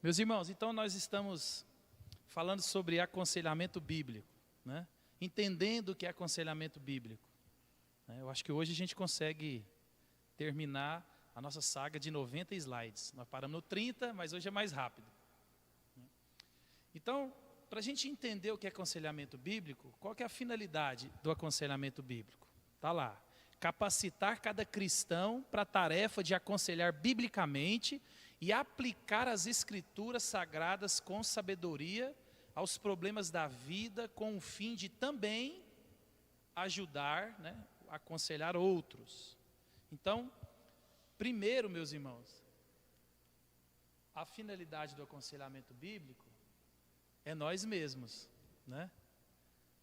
Meus irmãos, então nós estamos falando sobre aconselhamento bíblico, né? Entendendo o que é aconselhamento bíblico, né? Eu acho que hoje a gente consegue terminar a nossa saga de 90 slides. Nós paramos no 30, mas hoje é mais rápido. Então, para a gente entender o que é aconselhamento bíblico, qual que é a finalidade do aconselhamento bíblico? Está lá. Capacitar cada cristão para a tarefa de aconselhar biblicamente e aplicar as escrituras sagradas com sabedoria aos problemas da vida, com o fim de também ajudar, né, aconselhar outros. Então, primeiro, meus irmãos, a finalidade do aconselhamento bíblico é nós mesmos, né?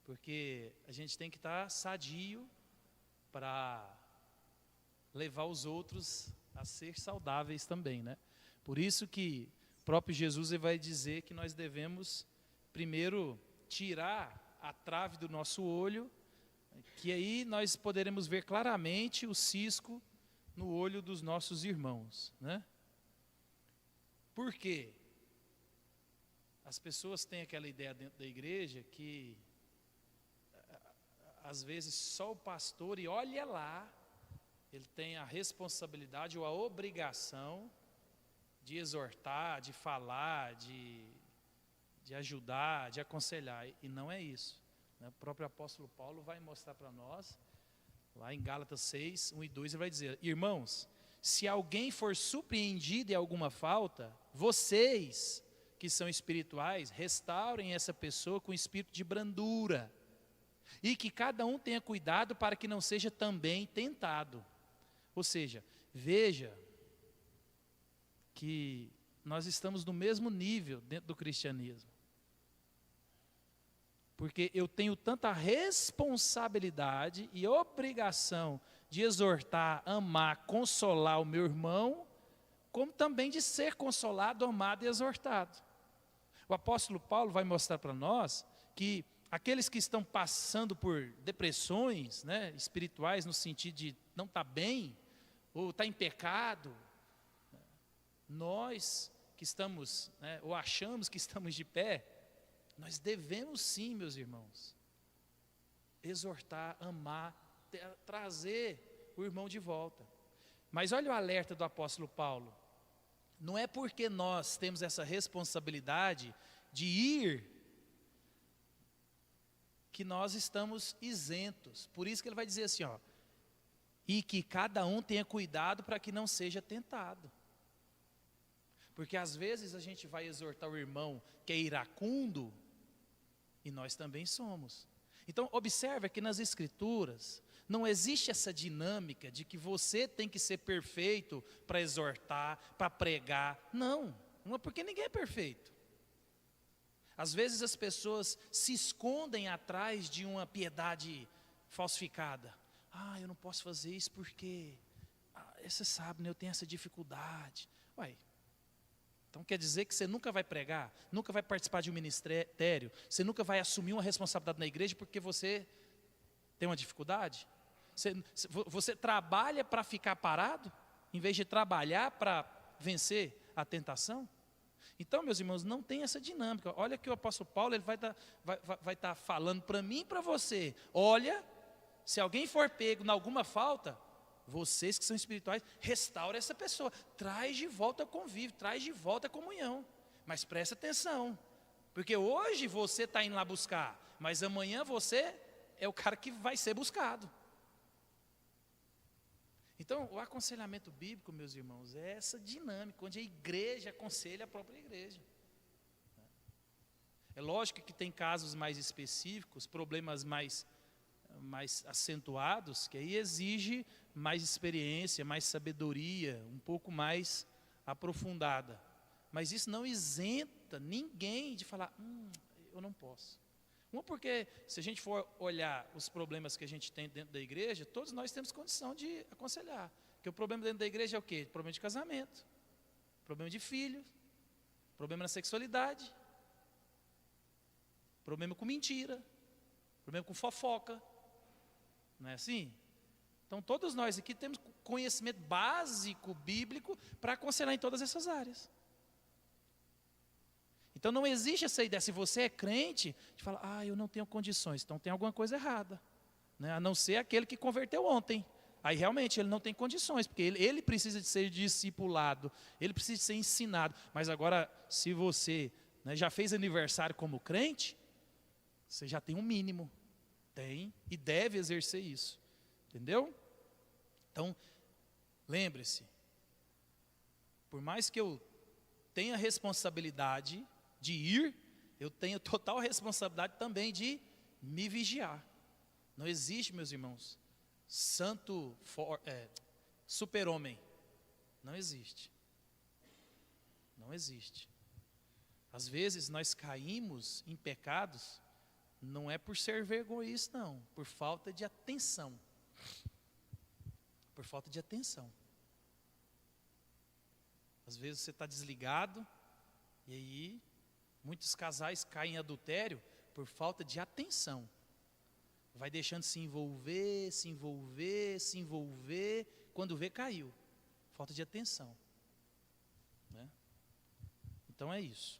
Porque a gente tem que estar sadio para levar os outros a ser saudáveis também, né? Por isso que o próprio Jesus vai dizer que nós devemos primeiro tirar a trave do nosso olho, que aí nós poderemos ver claramente o cisco no olho dos nossos irmãos, né? Por quê? As pessoas têm aquela ideia dentro da igreja que às vezes só o pastor, e olha lá, ele tem a responsabilidade ou a obrigação de exortar, de falar, de ajudar, de aconselhar, e não é isso, né? O próprio apóstolo Paulo vai mostrar para nós, lá em Gálatas 6, 1 e 2, ele vai dizer: irmãos, se alguém for surpreendido em alguma falta, vocês que são espirituais, restaurem essa pessoa com espírito de brandura, e que cada um tenha cuidado para que não seja também tentado. Ou seja, veja que nós estamos no mesmo nível dentro do cristianismo. Porque eu tenho tanta responsabilidade e obrigação de exortar, amar, consolar o meu irmão, como também de ser consolado, amado e exortado. O apóstolo Paulo vai mostrar para nós que aqueles que estão passando por depressões, né, espirituais, no sentido de não estar bem, ou estar em pecado, nós que estamos, né, ou achamos que estamos de pé, nós devemos sim, meus irmãos, exortar, amar, trazer o irmão de volta. Mas olha o alerta do apóstolo Paulo. Não é porque nós temos essa responsabilidade de ir que nós estamos isentos. Por isso que ele vai dizer assim, ó, e que cada um tenha cuidado para que não seja tentado. Porque às vezes a gente vai exortar o irmão que é iracundo, e nós também somos. Então observe que nas escrituras não existe essa dinâmica de que você tem que ser perfeito para exortar, para pregar. Não é porque ninguém é perfeito. Às vezes as pessoas se escondem atrás de uma piedade falsificada. Eu não posso fazer isso porque, você sabe, né, eu tenho essa dificuldade. Então quer dizer que você nunca vai pregar, nunca vai participar de um ministério, você nunca vai assumir uma responsabilidade na igreja porque você tem uma dificuldade? Você trabalha para ficar parado, em vez de trabalhar para vencer a tentação? Então, meus irmãos, não tem essa dinâmica. Olha que o apóstolo Paulo ele vai estar falando para mim e para você. Olha, se alguém for pego em alguma falta, vocês que são espirituais, restaura essa pessoa. Traz de volta o convívio, traz de volta a comunhão. Mas presta atenção, porque hoje você está indo lá buscar, mas amanhã você é o cara que vai ser buscado. Então, o aconselhamento bíblico, meus irmãos, é essa dinâmica, onde a igreja aconselha a própria igreja. É lógico que tem casos mais específicos, problemas mais acentuados, que aí exige mais experiência, mais sabedoria, um pouco mais aprofundada. Mas isso não isenta ninguém de falar, eu não posso. Porque se a gente for olhar os problemas que a gente tem dentro da igreja, todos nós temos condição de aconselhar. Porque o problema dentro da igreja é o quê? Problema de casamento, problema de filho, problema na sexualidade, problema com mentira, problema com fofoca. Não é assim? Então todos nós aqui temos conhecimento básico bíblico para aconselhar em todas essas áreas. Então não existe essa ideia, se você é crente, de falar, eu não tenho condições, então tem alguma coisa errada, né? A não ser aquele que converteu ontem. Aí realmente ele não tem condições, porque ele precisa de ser discipulado, ele precisa de ser ensinado. Mas agora, se você, né, já fez aniversário como crente, você já tem um mínimo, tem e deve exercer isso, entendeu? Então, lembre-se, por mais que eu tenha responsabilidade de ir, eu tenho total responsabilidade também de me vigiar. Não existe, meus irmãos, super-homem. Não existe. Não existe. Às vezes nós caímos em pecados, não é por ser vergonhista, não, por falta de atenção. Por falta de atenção. Às vezes você está desligado, e aí muitos casais caem em adultério por falta de atenção. Vai deixando se envolver, quando vê, caiu. Falta de atenção, né? Então é isso.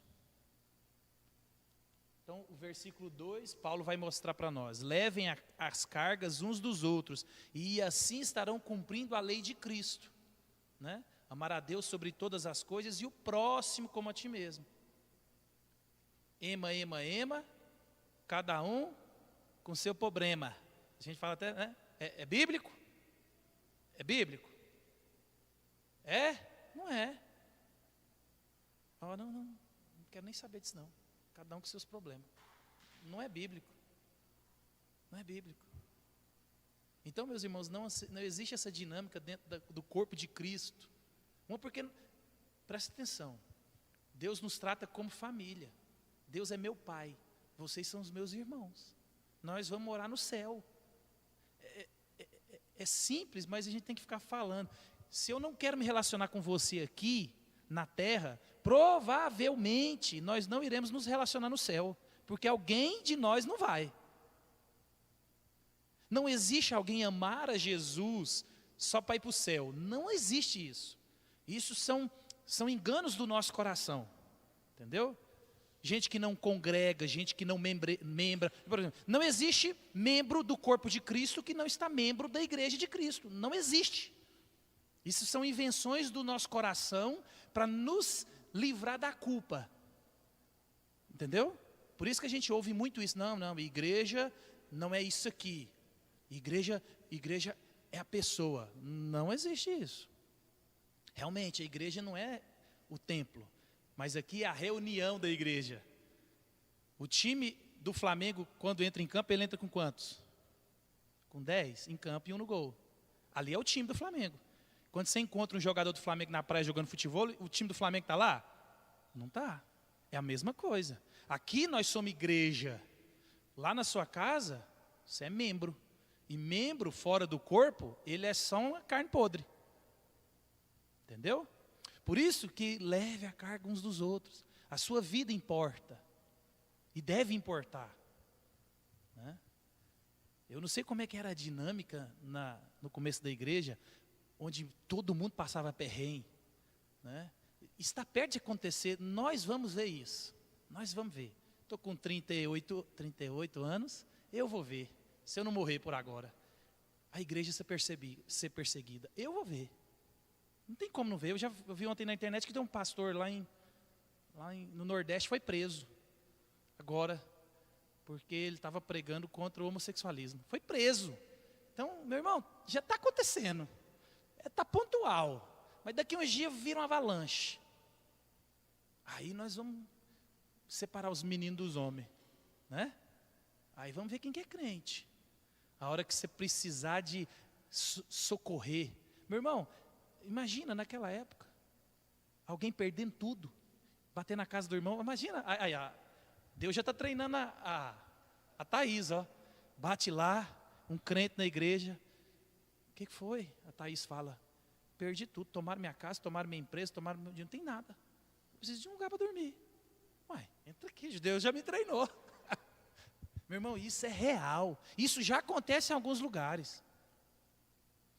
Então o versículo 2, Paulo vai mostrar para nós: levem as cargas uns dos outros, e assim estarão cumprindo a lei de Cristo, né? Amar a Deus sobre todas as coisas e o próximo como a ti mesmo. Ema, cada um com seu problema. A gente fala até, né? É bíblico? É bíblico? É? Não é. Não quero nem saber disso não. Cada um com seus problemas. Não é bíblico. Não é bíblico. Então, meus irmãos, não existe essa dinâmica dentro do corpo de Cristo. Porque, presta atenção, Deus nos trata como família. Deus é meu pai, vocês são os meus irmãos. Nós vamos morar no céu. É simples, mas a gente tem que ficar falando. Se eu não quero me relacionar com você aqui, na terra, provavelmente nós não iremos nos relacionar no céu, porque alguém de nós não vai. Não existe alguém amar a Jesus só para ir para o céu. Não existe isso. Isso são enganos do nosso coração, entendeu? Gente que não congrega, gente que não membra. Por exemplo, não existe membro do corpo de Cristo que não está membro da igreja de Cristo. Não existe. Isso são invenções do nosso coração para nos livrar da culpa. Entendeu? Por isso que a gente ouve muito isso. Não, igreja não é isso aqui. Igreja é a pessoa. Não existe isso. Realmente, a igreja não é o templo, mas aqui é a reunião da igreja. O time do Flamengo, quando entra em campo, ele entra com quantos? Com 10 em campo e 1 no gol. Ali é o time do Flamengo. Quando você encontra um jogador do Flamengo na praia jogando futebol, o time do Flamengo está lá? Não está. É a mesma coisa. Aqui nós somos igreja. Lá na sua casa, você é membro. E membro fora do corpo, ele é só uma carne podre. Entendeu? Por isso que leve a carga uns dos outros. A sua vida importa. E deve importar. Né? Eu não sei como é que era a dinâmica no começo da igreja, onde todo mundo passava perrengue. Né? Está perto de acontecer, nós vamos ver isso. Nós vamos ver. Estou com 38 anos, eu vou ver. Se eu não morrer por agora. A igreja ser perseguida. Eu vou ver. Não tem como não ver. Eu já vi ontem na internet que tem um pastor no Nordeste foi preso. Agora, porque ele estava pregando contra o homossexualismo. Foi preso. Então, meu irmão, já está acontecendo. Está pontual. Mas daqui uns dias vira uma avalanche. Aí nós vamos separar os meninos dos homens. Né? Aí vamos ver quem que é crente. A hora que você precisar de socorrer. Meu irmão, imagina naquela época, alguém perdendo tudo, bater na casa do irmão. Imagina, Deus já está treinando a Thaís, ó. Bate lá, um crente na igreja. O que foi? A Thaís fala, perdi tudo, tomaram minha casa, tomaram minha empresa, tomaram meu dinheiro, não tem nada. Eu preciso de um lugar para dormir. Uai, entra aqui, Deus já me treinou. Meu irmão, isso é real. Isso já acontece em alguns lugares.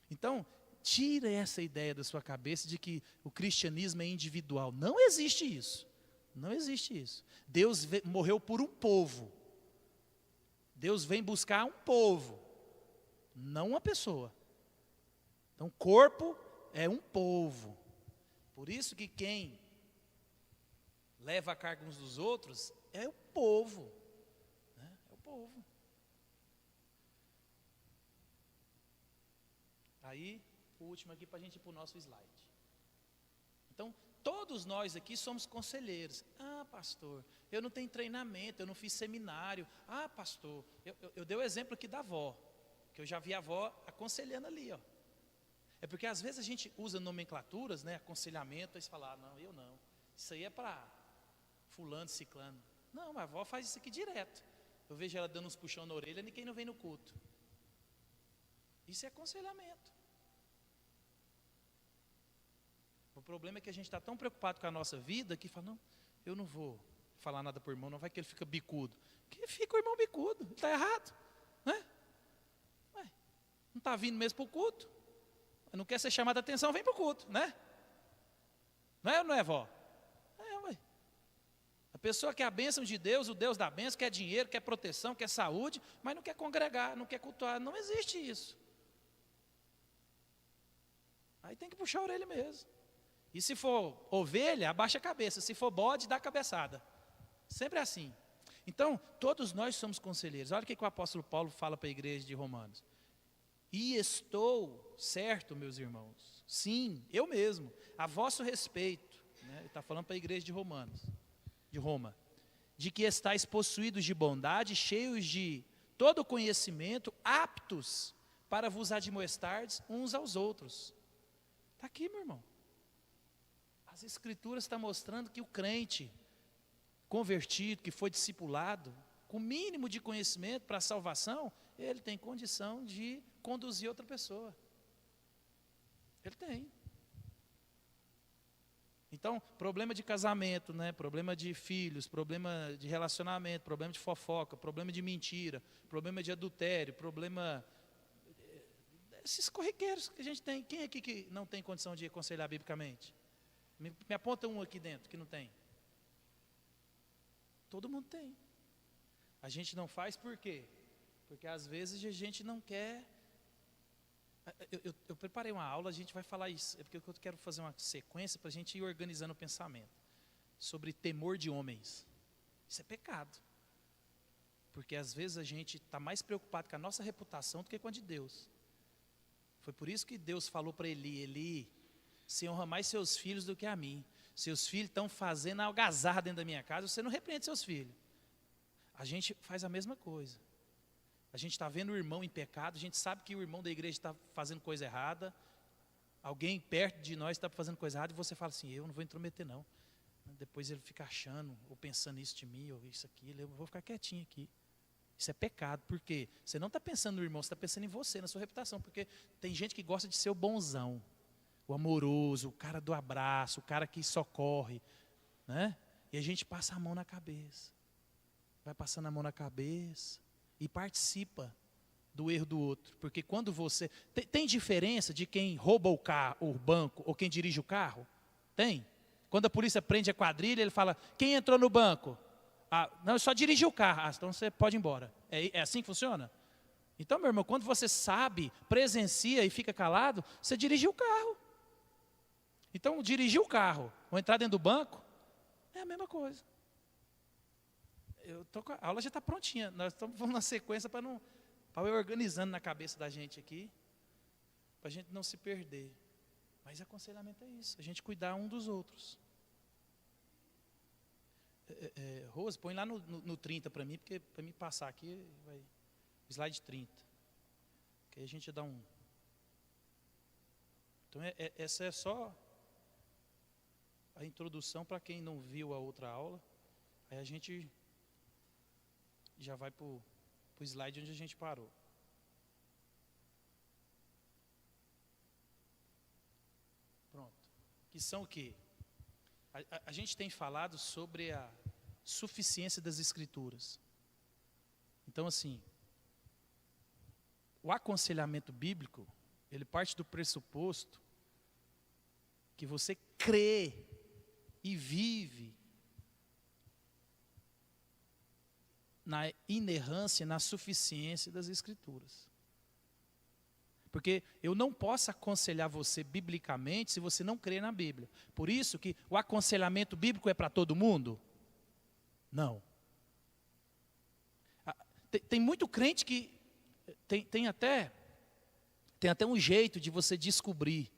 Então, tira essa ideia da sua cabeça de que o cristianismo é individual. Não existe isso. Não existe isso. Deus morreu por um povo. Deus vem buscar um povo, não uma pessoa. Então, corpo é um povo. Por isso que quem leva a carga uns dos outros é o povo. Né? É o povo. Aí, o último aqui para a gente ir para o nosso slide. Então, todos nós aqui somos conselheiros. Ah, pastor, eu não tenho treinamento, eu não fiz seminário. Ah, pastor, eu dei o exemplo aqui da avó, que eu já vi a avó aconselhando ali, ó. É porque às vezes a gente usa nomenclaturas, né, aconselhamento, aí você fala, ah, não, eu não. Isso aí é para fulano, ciclano. Não, a avó faz isso aqui direto. Eu vejo ela dando uns puxão na orelha, ninguém não vem no culto. Isso é aconselhamento. O problema é que a gente está tão preocupado com a nossa vida que fala, não, eu não vou falar nada para o irmão, não vai que ele fica bicudo. Que fica o irmão bicudo, ele está errado. Né? Ué, não está vindo mesmo para o culto. Não quer ser chamado a atenção, vem para o culto, né? Não é ou não é, vó? É, ué. A pessoa quer a bênção de Deus, o Deus da bênção, quer dinheiro, quer proteção, quer saúde, mas não quer congregar, não quer cultuar. Não existe isso. Aí tem que puxar a orelha mesmo. E se for ovelha, abaixa a cabeça. Se for bode, dá a cabeçada. Sempre é assim. Então, todos nós somos conselheiros. Olha o que o apóstolo Paulo fala para a igreja de Romanos. E estou certo, meus irmãos. Sim, eu mesmo, a vosso respeito. Né, ele está falando para a igreja de Romanos, de Roma. De que estáis possuídos de bondade, cheios de todo conhecimento, aptos para vos admoestardes uns aos outros. Está aqui, meu irmão. As escrituras estão mostrando que o crente convertido, que foi discipulado, com o mínimo de conhecimento para a salvação, ele tem condição de conduzir outra pessoa. Ele tem. Então, problema de casamento, né? Problema de filhos, problema de relacionamento, problema de fofoca, problema de mentira, problema de adultério, problema... Esses corriqueiros que a gente tem. Quem aqui que não tem condição de aconselhar biblicamente? Me aponta um aqui dentro que não tem. Todo mundo tem. A gente não faz por quê? Porque às vezes a gente não quer... Eu preparei uma aula, a gente vai falar isso. É porque eu quero fazer uma sequência para a gente ir organizando o pensamento. Sobre temor de homens. Isso é pecado. Porque às vezes a gente está mais preocupado com a nossa reputação do que com a de Deus. Foi por isso que Deus falou para Eli, Eli, você honra mais seus filhos do que a mim. Seus filhos estão fazendo algazarra dentro da minha casa, você não repreende seus filhos. A gente faz a mesma coisa. A gente está vendo o irmão em pecado, a gente sabe que o irmão da igreja está fazendo coisa errada, alguém perto de nós está fazendo coisa errada, e você fala assim, eu não vou intrometer não. Depois ele fica achando, ou pensando isso de mim, ou isso, aquilo, eu vou ficar quietinho aqui. Isso é pecado, porque você não está pensando no irmão, você está pensando em você, na sua reputação, porque tem gente que gosta de ser o bonzão, o amoroso, o cara do abraço, o cara que socorre, né? E a gente passa a mão na cabeça, vai passando a mão na cabeça e participa do erro do outro, porque quando você... Tem diferença de quem rouba o carro, o banco, ou quem dirige o carro? Tem? Quando a polícia prende a quadrilha, ele fala, quem entrou no banco? Ah, não, eu só dirigi o carro. Ah, então você pode ir embora. É assim que funciona? Então, meu irmão, quando você sabe, presencia e fica calado, você dirige o carro. Então, dirigir o carro ou entrar dentro do banco, é a mesma coisa. A aula já está prontinha. Nós estamos na sequência para ir organizando na cabeça da gente aqui, para a gente não se perder. Mas aconselhamento é isso, a gente cuidar um dos outros. Rose, põe lá no 30 para mim, porque para mim passar aqui, vai, slide 30. Que aí a gente dá um... Então, essa é só a introdução para quem não viu a outra aula. Aí a gente já vai para o slide onde a gente parou. Pronto. Que são o quê? A gente tem falado sobre a suficiência das Escrituras. Então, assim, o aconselhamento bíblico, ele parte do pressuposto que você crê e vive na inerrância, na suficiência das Escrituras. Porque eu não posso aconselhar você biblicamente se você não crê na Bíblia. Por isso que o aconselhamento bíblico é para todo mundo? Não. Tem muito crente que tem até um jeito de você descobrir.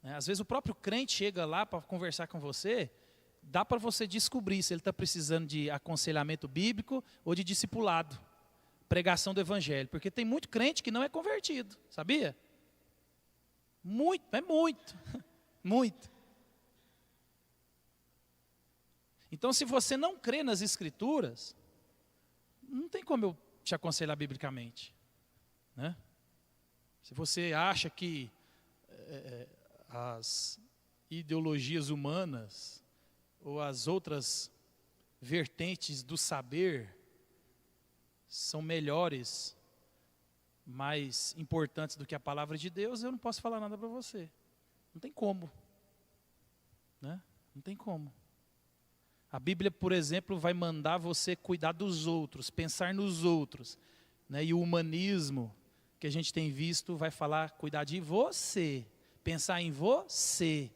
Às vezes o próprio crente chega lá para conversar com você, dá para você descobrir se ele está precisando de aconselhamento bíblico ou de discipulado, pregação do evangelho. Porque tem muito crente que não é convertido, sabia? Muito, muito. Então, se você não crê nas Escrituras, não tem como eu te aconselhar biblicamente, né? Se você acha que as ideologias humanas ou as outras vertentes do saber são melhores, mais importantes do que a palavra de Deus, eu não posso falar nada para você. Não tem como, né? Não tem como. A Bíblia, por exemplo, vai mandar você cuidar dos outros, pensar nos outros, né? E o humanismo que a gente tem visto vai falar cuidar de você, pensar em você,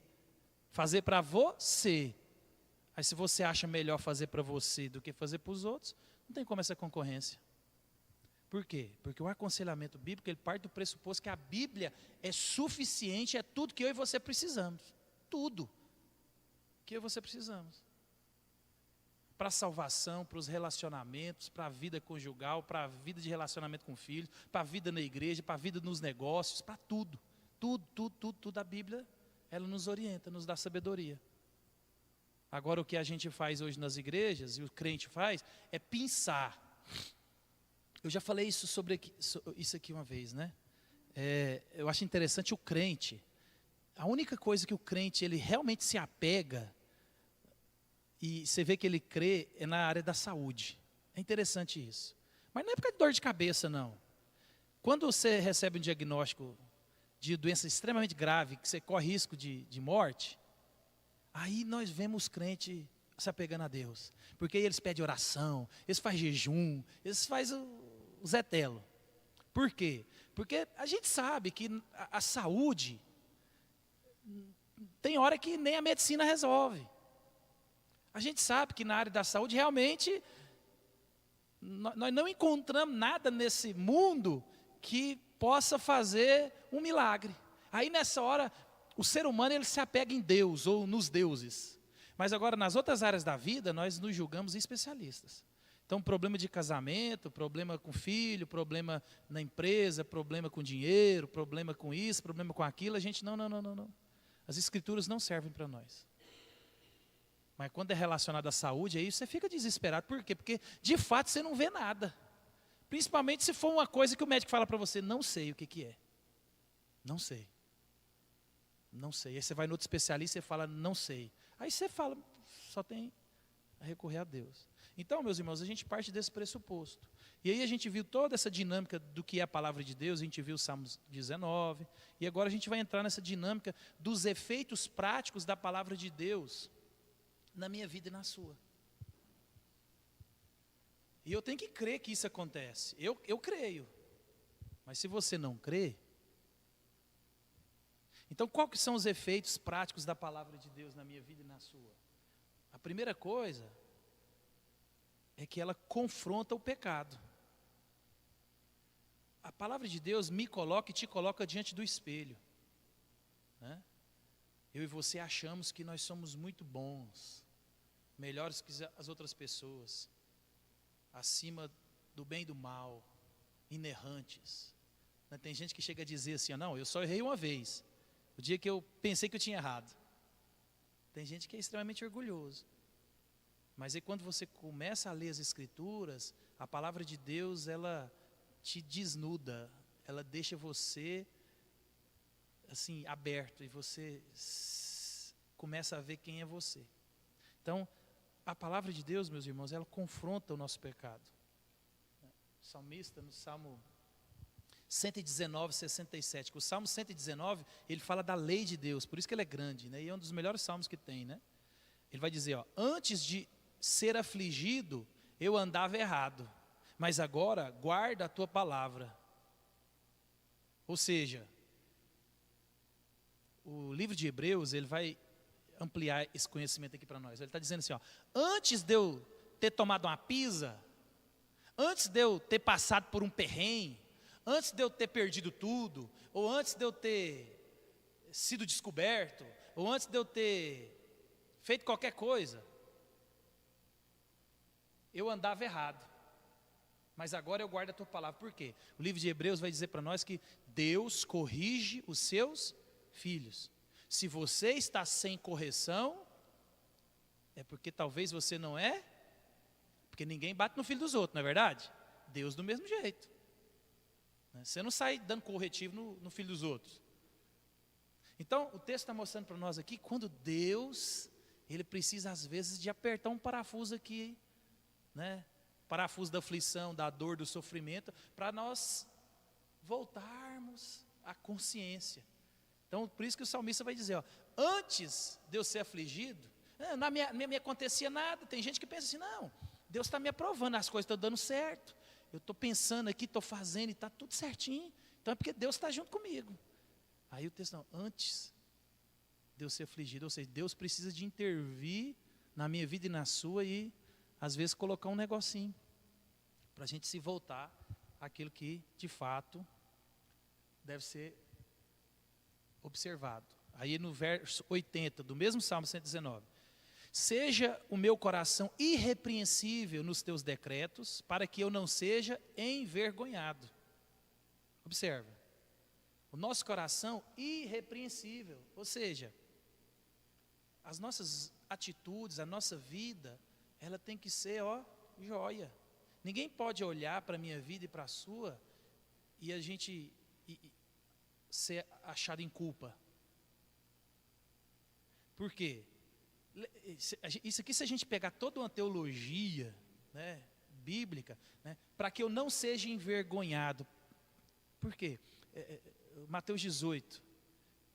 fazer para você. Aí se você acha melhor fazer para você do que fazer para os outros, não tem como essa concorrência. Por quê? Porque o aconselhamento bíblico, ele parte do pressuposto que a Bíblia é suficiente, é tudo que eu e você precisamos. Tudo que eu e você precisamos. Para a salvação, para os relacionamentos, para a vida conjugal, para a vida de relacionamento com filhos, para a vida na igreja, para a vida nos negócios, para tudo. Tudo a Bíblia, ela nos orienta, nos dá sabedoria. Agora o que a gente faz hoje nas igrejas, e o crente faz, é pensar. Eu já falei sobre isso aqui uma vez, né? Eu acho interessante o crente. A única coisa que o crente ele realmente se apega, e você vê que ele crê, é na área da saúde. É interessante isso. Mas não é por causa de dor de cabeça, não. Quando você recebe um diagnóstico de doença extremamente grave, que você corre risco de morte, aí nós vemos crente se apegando a Deus. Porque aí eles pedem oração, eles fazem jejum, eles fazem o Zé Telo. Por quê? Porque a gente sabe que a saúde, tem hora que nem a medicina resolve. A gente sabe que na área da saúde, realmente, nós não encontramos nada nesse mundo que possa fazer um milagre. Aí nessa hora, o ser humano ele se apega em Deus ou nos deuses. Mas agora nas outras áreas da vida, nós nos julgamos especialistas. Então problema de casamento, problema com filho, problema na empresa, problema com dinheiro, problema com isso, problema com aquilo, a gente não. As escrituras não servem para nós. Mas quando é relacionado à saúde, aí você fica desesperado. Por quê? Porque de fato você não vê nada. Principalmente se for uma coisa que o médico fala para você, não sei o que é. Não sei. Aí você vai no outro especialista e fala, não sei. Aí você fala, só tem a recorrer a Deus. Então, meus irmãos, a gente parte desse pressuposto. E aí a gente viu toda essa dinâmica do que é a palavra de Deus, a gente viu o Salmos 19, e agora a gente vai entrar nessa dinâmica dos efeitos práticos da palavra de Deus na minha vida e na sua. E eu tenho que crer que isso acontece. Eu creio. Mas se você não crê, então qual que são os efeitos práticos da palavra de Deus na minha vida e na sua? A primeira coisa é que ela confronta o pecado. A palavra de Deus me coloca e te coloca diante do espelho, né? Eu e você achamos que nós somos muito bons, melhores que as outras pessoas, acima do bem e do mal, inerrantes. Tem gente que chega a dizer assim, não, eu só errei uma vez, o dia que eu pensei que eu tinha errado. Tem gente que é extremamente orgulhoso. Mas aí quando você começa a ler as Escrituras, a palavra de Deus, ela te desnuda, ela deixa você assim, aberto, e você começa a ver quem é você. Então, a palavra de Deus, meus irmãos, ela confronta o nosso pecado. O salmista, no Salmo 119, 67, que o Salmo 119, ele fala da lei de Deus, por isso que ele é grande, né? E é um dos melhores salmos que tem, né? Ele vai dizer, antes de ser afligido, eu andava errado, mas agora guarda a tua palavra. Ou seja, o livro de Hebreus, ele vai ampliar esse conhecimento aqui para nós. Ele está dizendo assim, ó, antes de eu ter tomado uma pisa, antes de eu ter passado por um perrengue, antes de eu ter perdido tudo, ou antes de eu ter sido descoberto, ou antes de eu ter feito qualquer coisa, eu andava errado, mas agora eu guardo a tua palavra. Por quê? O livro de Hebreus vai dizer para nós que Deus corrige os seus filhos. Se você está sem correção, é porque talvez você não é, porque ninguém bate no filho dos outros, não é verdade? Deus do mesmo jeito. Você não sai dando corretivo no filho dos outros. Então, o texto está mostrando para nós aqui, quando Deus, Ele precisa às vezes de apertar um parafuso aqui, né? Parafuso da aflição, da dor, do sofrimento, para nós voltarmos à consciência. Então, por isso que o salmista vai dizer, ó, antes de eu ser afligido, não me acontecia nada. Tem gente que pensa assim, não, Deus está me aprovando, as coisas estão dando certo. Eu estou pensando aqui, estou fazendo e está tudo certinho. Então é porque Deus está junto comigo. Aí o texto não, antes de eu ser afligido, ou seja, Deus precisa de intervir na minha vida e na sua e às vezes colocar um negocinho para a gente se voltar àquilo que de fato deve ser observado. Aí no verso 80 do mesmo Salmo 119. Seja o meu coração irrepreensível nos teus decretos, para que eu não seja envergonhado. Observa. O nosso coração irrepreensível, ou seja, as nossas atitudes, a nossa vida, ela tem que ser, ó, joia. Ninguém pode olhar para a minha vida e para a sua e a gente ser achado em culpa. Por quê? Isso aqui, se a gente pegar toda uma teologia, né, bíblica, né, para que eu não seja envergonhado. Por quê? Mateus 18,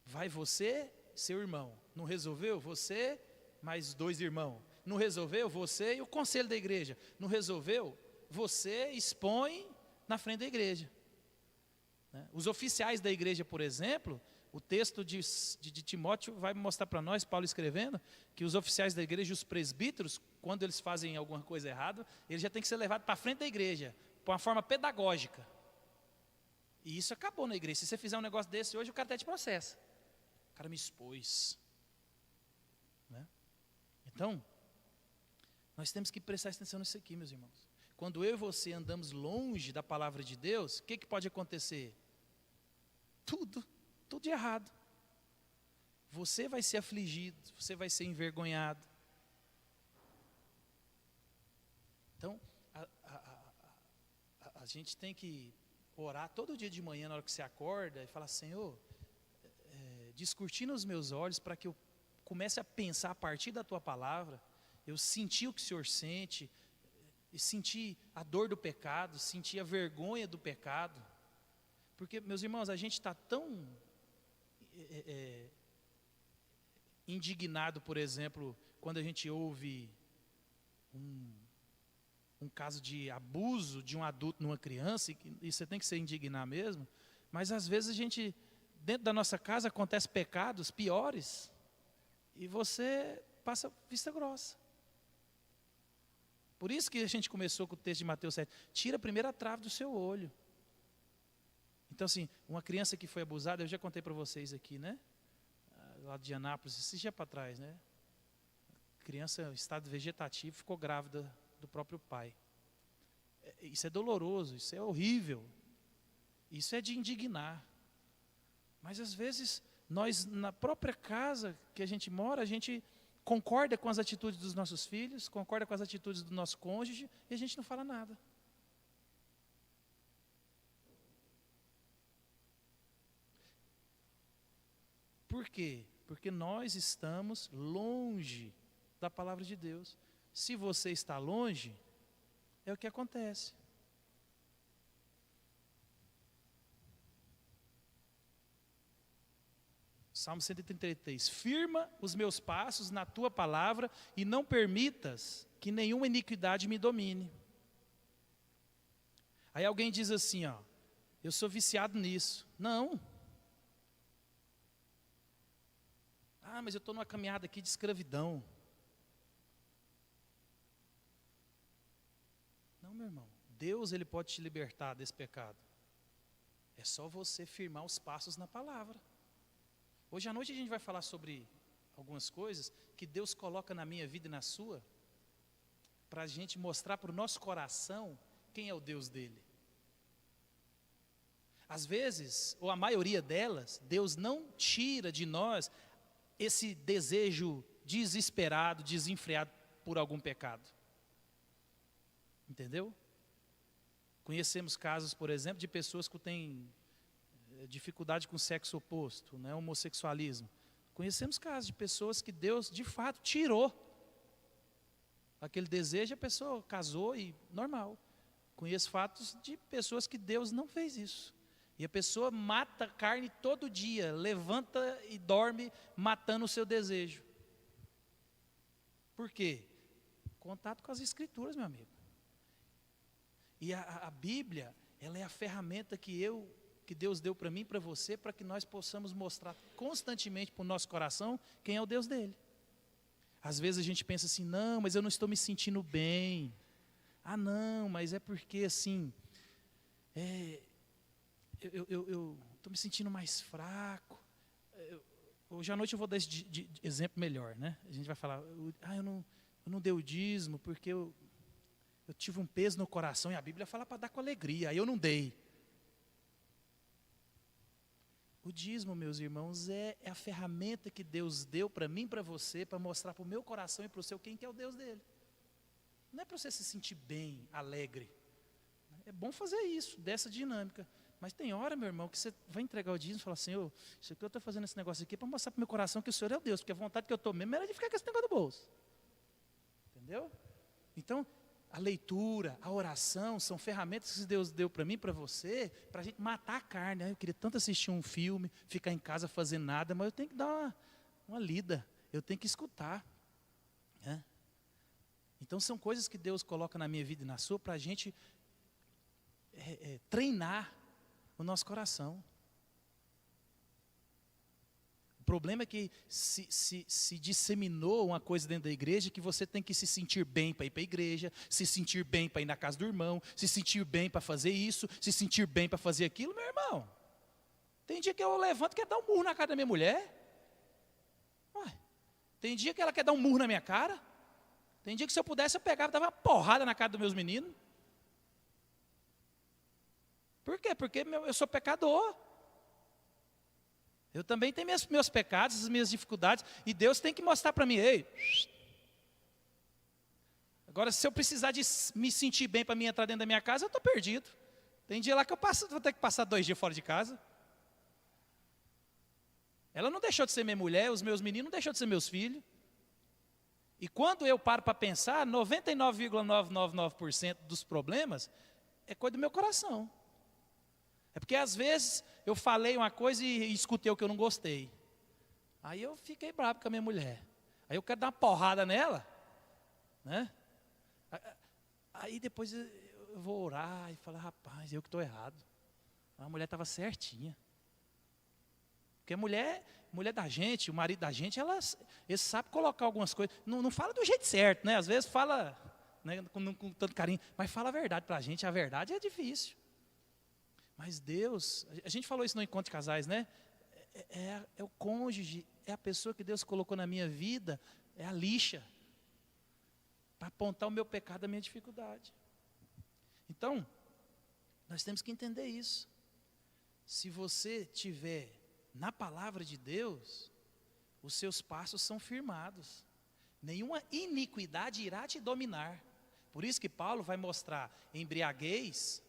vai você, seu irmão, não resolveu? Você, mais 2 irmãos, não resolveu? Você e o conselho da igreja, não resolveu? Você expõe na frente da igreja. Né? Os oficiais da igreja, por exemplo, o texto de Timóteo vai mostrar para nós, Paulo escrevendo, que os oficiais da igreja, os presbíteros, quando eles fazem alguma coisa errada, eles já têm que ser levados para a frente da igreja, por uma forma pedagógica. E isso acabou na igreja. Se você fizer um negócio desse hoje, o cara até te processa. O cara me expôs. Né? Então, nós temos que prestar atenção nisso aqui, meus irmãos. Quando eu e você andamos longe da palavra de Deus, o que pode acontecer? Tudo de errado. Você vai ser afligido, você vai ser envergonhado. Então, a gente tem que orar todo dia de manhã, na hora que você acorda, e falar, Senhor, descortina os meus olhos para que eu comece a pensar a partir da Tua palavra, eu sentir o que o Senhor sente, e sentir a dor do pecado, sentir a vergonha do pecado. Porque, meus irmãos, a gente está tão indignado, por exemplo, quando a gente ouve um caso de abuso de um adulto numa criança, e você tem que se indignar mesmo, mas às vezes a gente, dentro da nossa casa, acontece pecados piores, e você passa vista grossa. Por isso que a gente começou com o texto de Mateus 7, tira a primeira trave do seu olho. Então assim, uma criança que foi abusada, eu já contei para vocês aqui, né? Lá de Anápolis, esse dia para trás, né? Criança em estado vegetativo, ficou grávida do próprio pai. Isso é doloroso, isso é horrível. Isso é de indignar. Mas às vezes, nós na própria casa que a gente mora, a gente concorda com as atitudes dos nossos filhos, concorda com as atitudes do nosso cônjuge, e a gente não fala nada. Por quê? Porque nós estamos longe da palavra de Deus. Se você está longe, é o que acontece. Salmo 133, firma os meus passos na tua palavra e não permitas que nenhuma iniquidade me domine. Aí alguém diz assim, ó, eu sou viciado nisso. Não. Ah, mas eu estou numa caminhada aqui de escravidão. Não, meu irmão. Deus, Ele pode te libertar desse pecado. É só você firmar os passos na palavra. Hoje à noite a gente vai falar sobre algumas coisas que Deus coloca na minha vida e na sua, para a gente mostrar para o nosso coração quem é o Deus dele. Às vezes, ou a maioria delas, Deus não tira de nós esse desejo desesperado, desenfreado por algum pecado. Entendeu? Conhecemos casos, por exemplo, de pessoas que têm dificuldade com o sexo oposto, né, homossexualismo. Conhecemos casos de pessoas que Deus, de fato, tirou aquele desejo, a pessoa casou e normal. Conheço fatos de pessoas que Deus não fez isso. E a pessoa mata carne todo dia, levanta e dorme matando o seu desejo. Por quê? Contato com as Escrituras, meu amigo. E a Bíblia, ela é a ferramenta que Deus deu para mim e para você, para que nós possamos mostrar constantemente para o nosso coração quem é o Deus dele. Às vezes a gente pensa assim, não, mas eu não estou me sentindo bem. Ah, não, mas é porque assim, eu estou me sentindo mais fraco. Hoje à noite eu vou dar esse de exemplo melhor, né? A gente vai falar, eu não dei o dízimo porque eu tive um peso no coração, e a Bíblia fala para dar com alegria, aí eu não dei. O dízimo, meus irmãos, é a ferramenta que Deus deu para mim e para você, para mostrar para o meu coração e para o seu quem que é o Deus dele. Não é para você se sentir bem, alegre. É bom fazer isso, dessa dinâmica. Mas tem hora, meu irmão, que você vai entregar o dízimo e falar, Senhor, isso aqui eu estou fazendo esse negócio aqui para mostrar para o meu coração que o Senhor é o Deus, porque a vontade que eu estou mesmo era de ficar com esse negócio do bolso. Entendeu? Então, a leitura, a oração, são ferramentas que Deus deu para mim, para você, para a gente matar a carne. Eu queria tanto assistir um filme, ficar em casa fazendo nada, mas eu tenho que dar uma lida, eu tenho que escutar. Né? Então são coisas que Deus coloca na minha vida e na sua, para a gente treinar o nosso coração. O problema é que se disseminou uma coisa dentro da igreja que você tem que se sentir bem para ir para a igreja, se sentir bem para ir na casa do irmão, se sentir bem para fazer isso, se sentir bem para fazer aquilo. Meu irmão, tem dia que eu levanto e quero dar um murro na cara da minha mulher. Ué, tem dia que ela quer dar um murro na minha cara. Tem dia que se eu pudesse eu pegava e dava uma porrada na cara dos meus meninos. Por quê? Porque eu sou pecador. Eu também tenho meus pecados, as minhas dificuldades, e Deus tem que mostrar para mim, ei, agora se eu precisar de me sentir bem para mim entrar dentro da minha casa, eu estou perdido. Tem dia lá que vou ter que passar 2 dias fora de casa. Ela não deixou de ser minha mulher, os meus meninos não deixou de ser meus filhos. E quando eu paro para pensar, 99,999% dos problemas é coisa do meu coração. É porque às vezes eu falei uma coisa e escutei o que eu não gostei. Aí eu fiquei bravo com a minha mulher. Aí eu quero dar uma porrada nela, né? Aí depois eu vou orar e falar, rapaz, eu que estou errado. A mulher estava certinha. Porque a mulher da gente, o marido da gente, eles sabem colocar algumas coisas. Não fala do jeito certo, né? Às vezes fala, né, com tanto carinho, mas fala a verdade para a gente. A verdade é difícil. Mas Deus, a gente falou isso no encontro de casais, né? É o cônjuge, é a pessoa que Deus colocou na minha vida, é a lixa, para apontar o meu pecado, a minha dificuldade. Então, nós temos que entender isso. Se você tiver na palavra de Deus, os seus passos são firmados. Nenhuma iniquidade irá te dominar. Por isso que Paulo vai mostrar, embriaguez,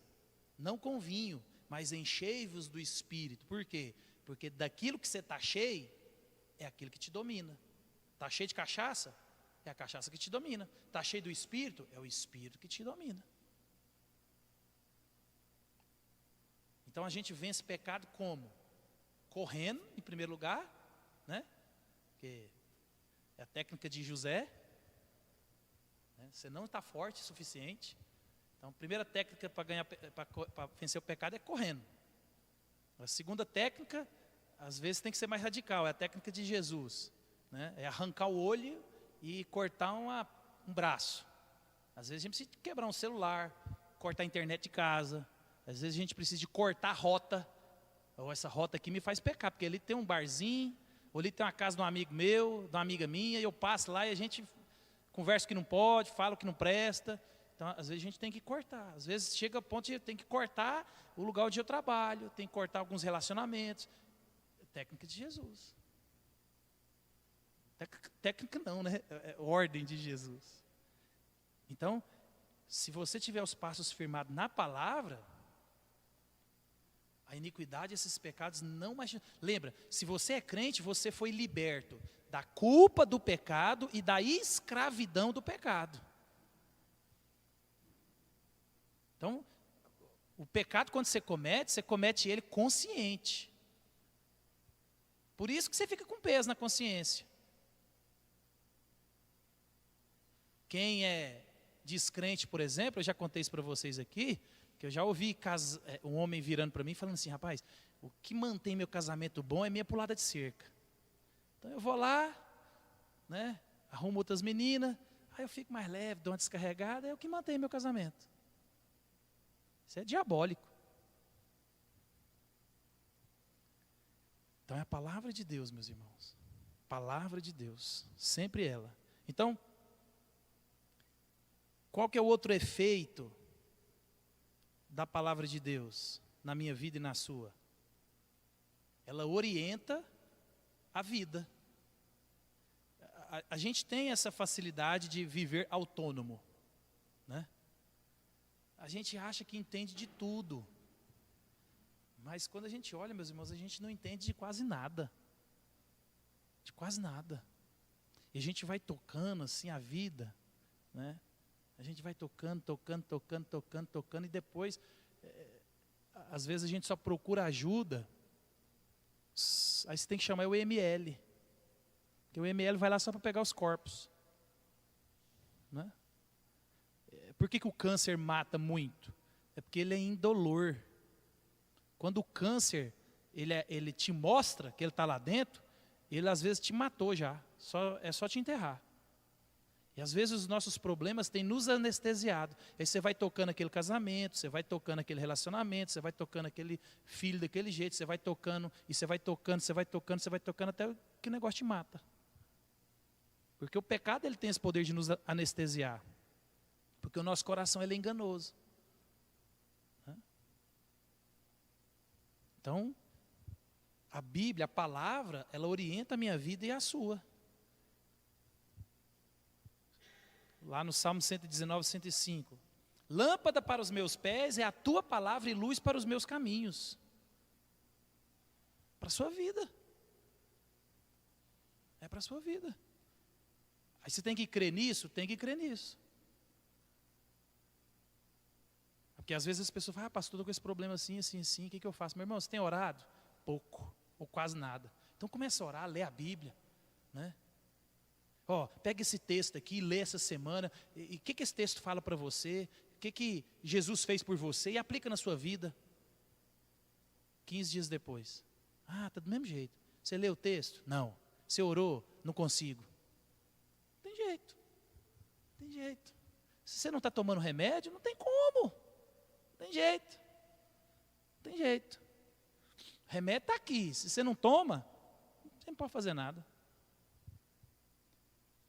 não com vinho, mas enchei-vos do Espírito. Por quê? Porque daquilo que você está cheio, é aquilo que te domina. Está cheio de cachaça? É a cachaça que te domina. Está cheio do Espírito? É o Espírito que te domina. Então a gente vence pecado como? Correndo, em primeiro lugar, né? Que é a técnica de José. né? Você não está forte o suficiente. Então, a primeira técnica para vencer o pecado é correndo. A segunda técnica, às vezes tem que ser mais radical, é a técnica de Jesus, né? É arrancar o olho e cortar um braço. Às vezes a gente precisa quebrar um celular, cortar a internet de casa. Às vezes a gente precisa de cortar a rota. Ou essa rota aqui me faz pecar, porque ali tem um barzinho, ou ali tem uma casa de um amigo meu, de uma amiga minha, e eu passo lá e a gente conversa o que não pode, fala o que não presta. Então, às vezes a gente tem que cortar. Às vezes chega a ponto de tem que cortar o lugar onde eu trabalho, tem que cortar alguns relacionamentos. Técnica de Jesus. Técnica não, né? É ordem de Jesus. Então, se você tiver os passos firmados na palavra, a iniquidade, esses pecados não mais... Lembra, se você é crente, você foi liberto da culpa do pecado e da escravidão do pecado. Então, o pecado, quando você comete ele consciente. Por isso que você fica com peso na consciência. Quem é descrente, por exemplo, eu já contei isso para vocês aqui, que eu já ouvi um homem virando para mim falando assim, rapaz, o que mantém meu casamento bom é minha pulada de cerca. Então eu vou lá, né, arrumo outras meninas, aí eu fico mais leve, dou uma descarregada, é o que mantém meu casamento. Isso é diabólico. Então é a palavra de Deus, meus irmãos. Palavra de Deus, sempre ela. Então, qual que é o outro efeito da palavra de Deus na minha vida e na sua? Ela orienta a vida. A gente tem essa facilidade de viver autônomo, né? A gente acha que entende de tudo. Mas quando a gente olha, meus irmãos, a gente não entende de quase nada. De quase nada. E a gente vai tocando assim a vida, né? A gente vai tocando, e depois, às vezes a gente só procura ajuda. Aí você tem que chamar o EML. Porque o EML vai lá só para pegar os corpos, né? Por que o câncer mata muito? É porque ele é indolor. Quando o câncer, ele te mostra que ele está lá dentro, ele às vezes te matou já. É só te enterrar. E às vezes os nossos problemas têm nos anestesiado. Aí você vai tocando aquele casamento, você vai tocando aquele relacionamento, você vai tocando aquele filho daquele jeito, você vai tocando, e você vai tocando, até que o negócio te mata. Porque o pecado ele tem esse poder de nos anestesiar. Porque o nosso coração ele é enganoso. Então, a Bíblia, a palavra, ela orienta a minha vida e a sua. Lá no Salmo 119, 105. Lâmpada para os meus pés é a tua palavra e luz para os meus caminhos. Para a sua vida. É para a sua vida. Aí você tem que crer nisso? Tem que crer nisso. Porque às vezes as pessoas falam, pastor, estou com esse problema assim, o que eu faço? Meu irmão, você tem orado? Pouco, ou quase nada. Então começa a orar, lê a Bíblia, né? Pega esse texto aqui, lê essa semana, e o que esse texto fala para você, o que Jesus fez por você, e aplica na sua vida. 15 dias depois, está do mesmo jeito. Você leu o texto? Não. Você orou? Não consigo. Tem jeito. Se você não está tomando remédio, não tem como. Tem jeito. O remédio está aqui, se você não toma, você não pode fazer nada.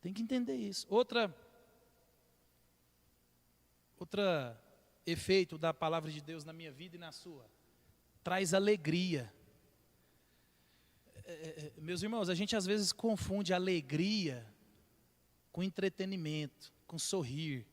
Tem que entender isso. Outra efeito da palavra de Deus na minha vida e na sua. Traz alegria. Meus irmãos, a gente às vezes confunde alegria com entretenimento, com sorrir.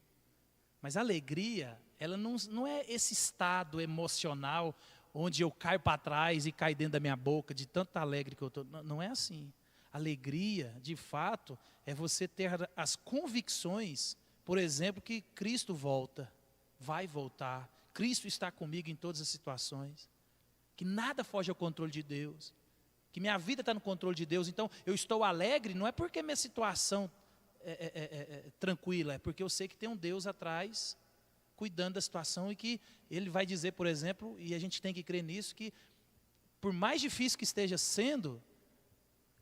Mas a alegria, ela não é esse estado emocional onde eu caio para trás e cai dentro da minha boca de tanto alegre que eu estou. Não é assim. Alegria, de fato, é você ter as convicções, por exemplo, que Cristo volta, vai voltar. Cristo está comigo em todas as situações. Que nada foge ao controle de Deus. Que minha vida está no controle de Deus. Então, eu estou alegre, não é porque minha situação tranquila, é porque eu sei que tem um Deus atrás, cuidando da situação, e que Ele vai dizer, por exemplo, e a gente tem que crer nisso, que por mais difícil que esteja sendo,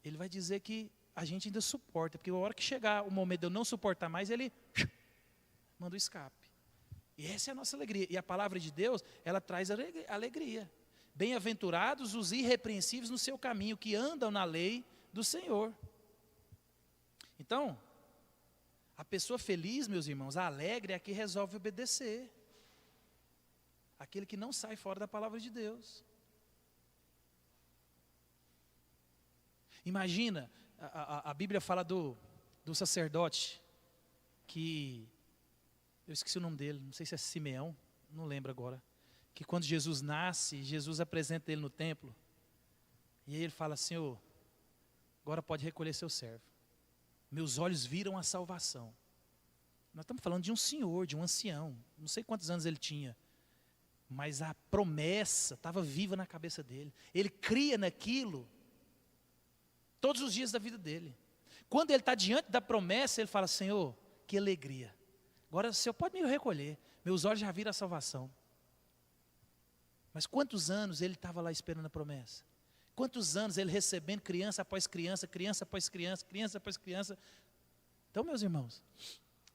Ele vai dizer que a gente ainda suporta, porque a hora que chegar o momento de eu não suportar mais, Ele manda o escape. E essa é a nossa alegria. E a palavra de Deus, ela traz alegria. Bem-aventurados os irrepreensíveis no seu caminho, que andam na lei do Senhor. Então, a pessoa feliz, meus irmãos, a alegre é a que resolve obedecer. Aquele que não sai fora da palavra de Deus. Imagina, a Bíblia fala do sacerdote, que, eu esqueci o nome dele, não sei se é Simeão, não lembro agora. Que quando Jesus nasce, Jesus apresenta ele no templo. E aí ele fala assim, Senhor, agora pode recolher seu servo. Meus olhos viram a salvação. Nós estamos falando de um senhor, de um ancião. Não sei quantos anos ele tinha. Mas a promessa estava viva na cabeça dele. Ele cria naquilo todos os dias da vida dele. Quando ele está diante da promessa, ele fala, Senhor, que alegria. Agora o Senhor pode me recolher. Meus olhos já viram a salvação. Mas quantos anos ele estava lá esperando a promessa? Quantos anos ele recebendo criança após criança, criança após criança, criança após criança. Então, meus irmãos,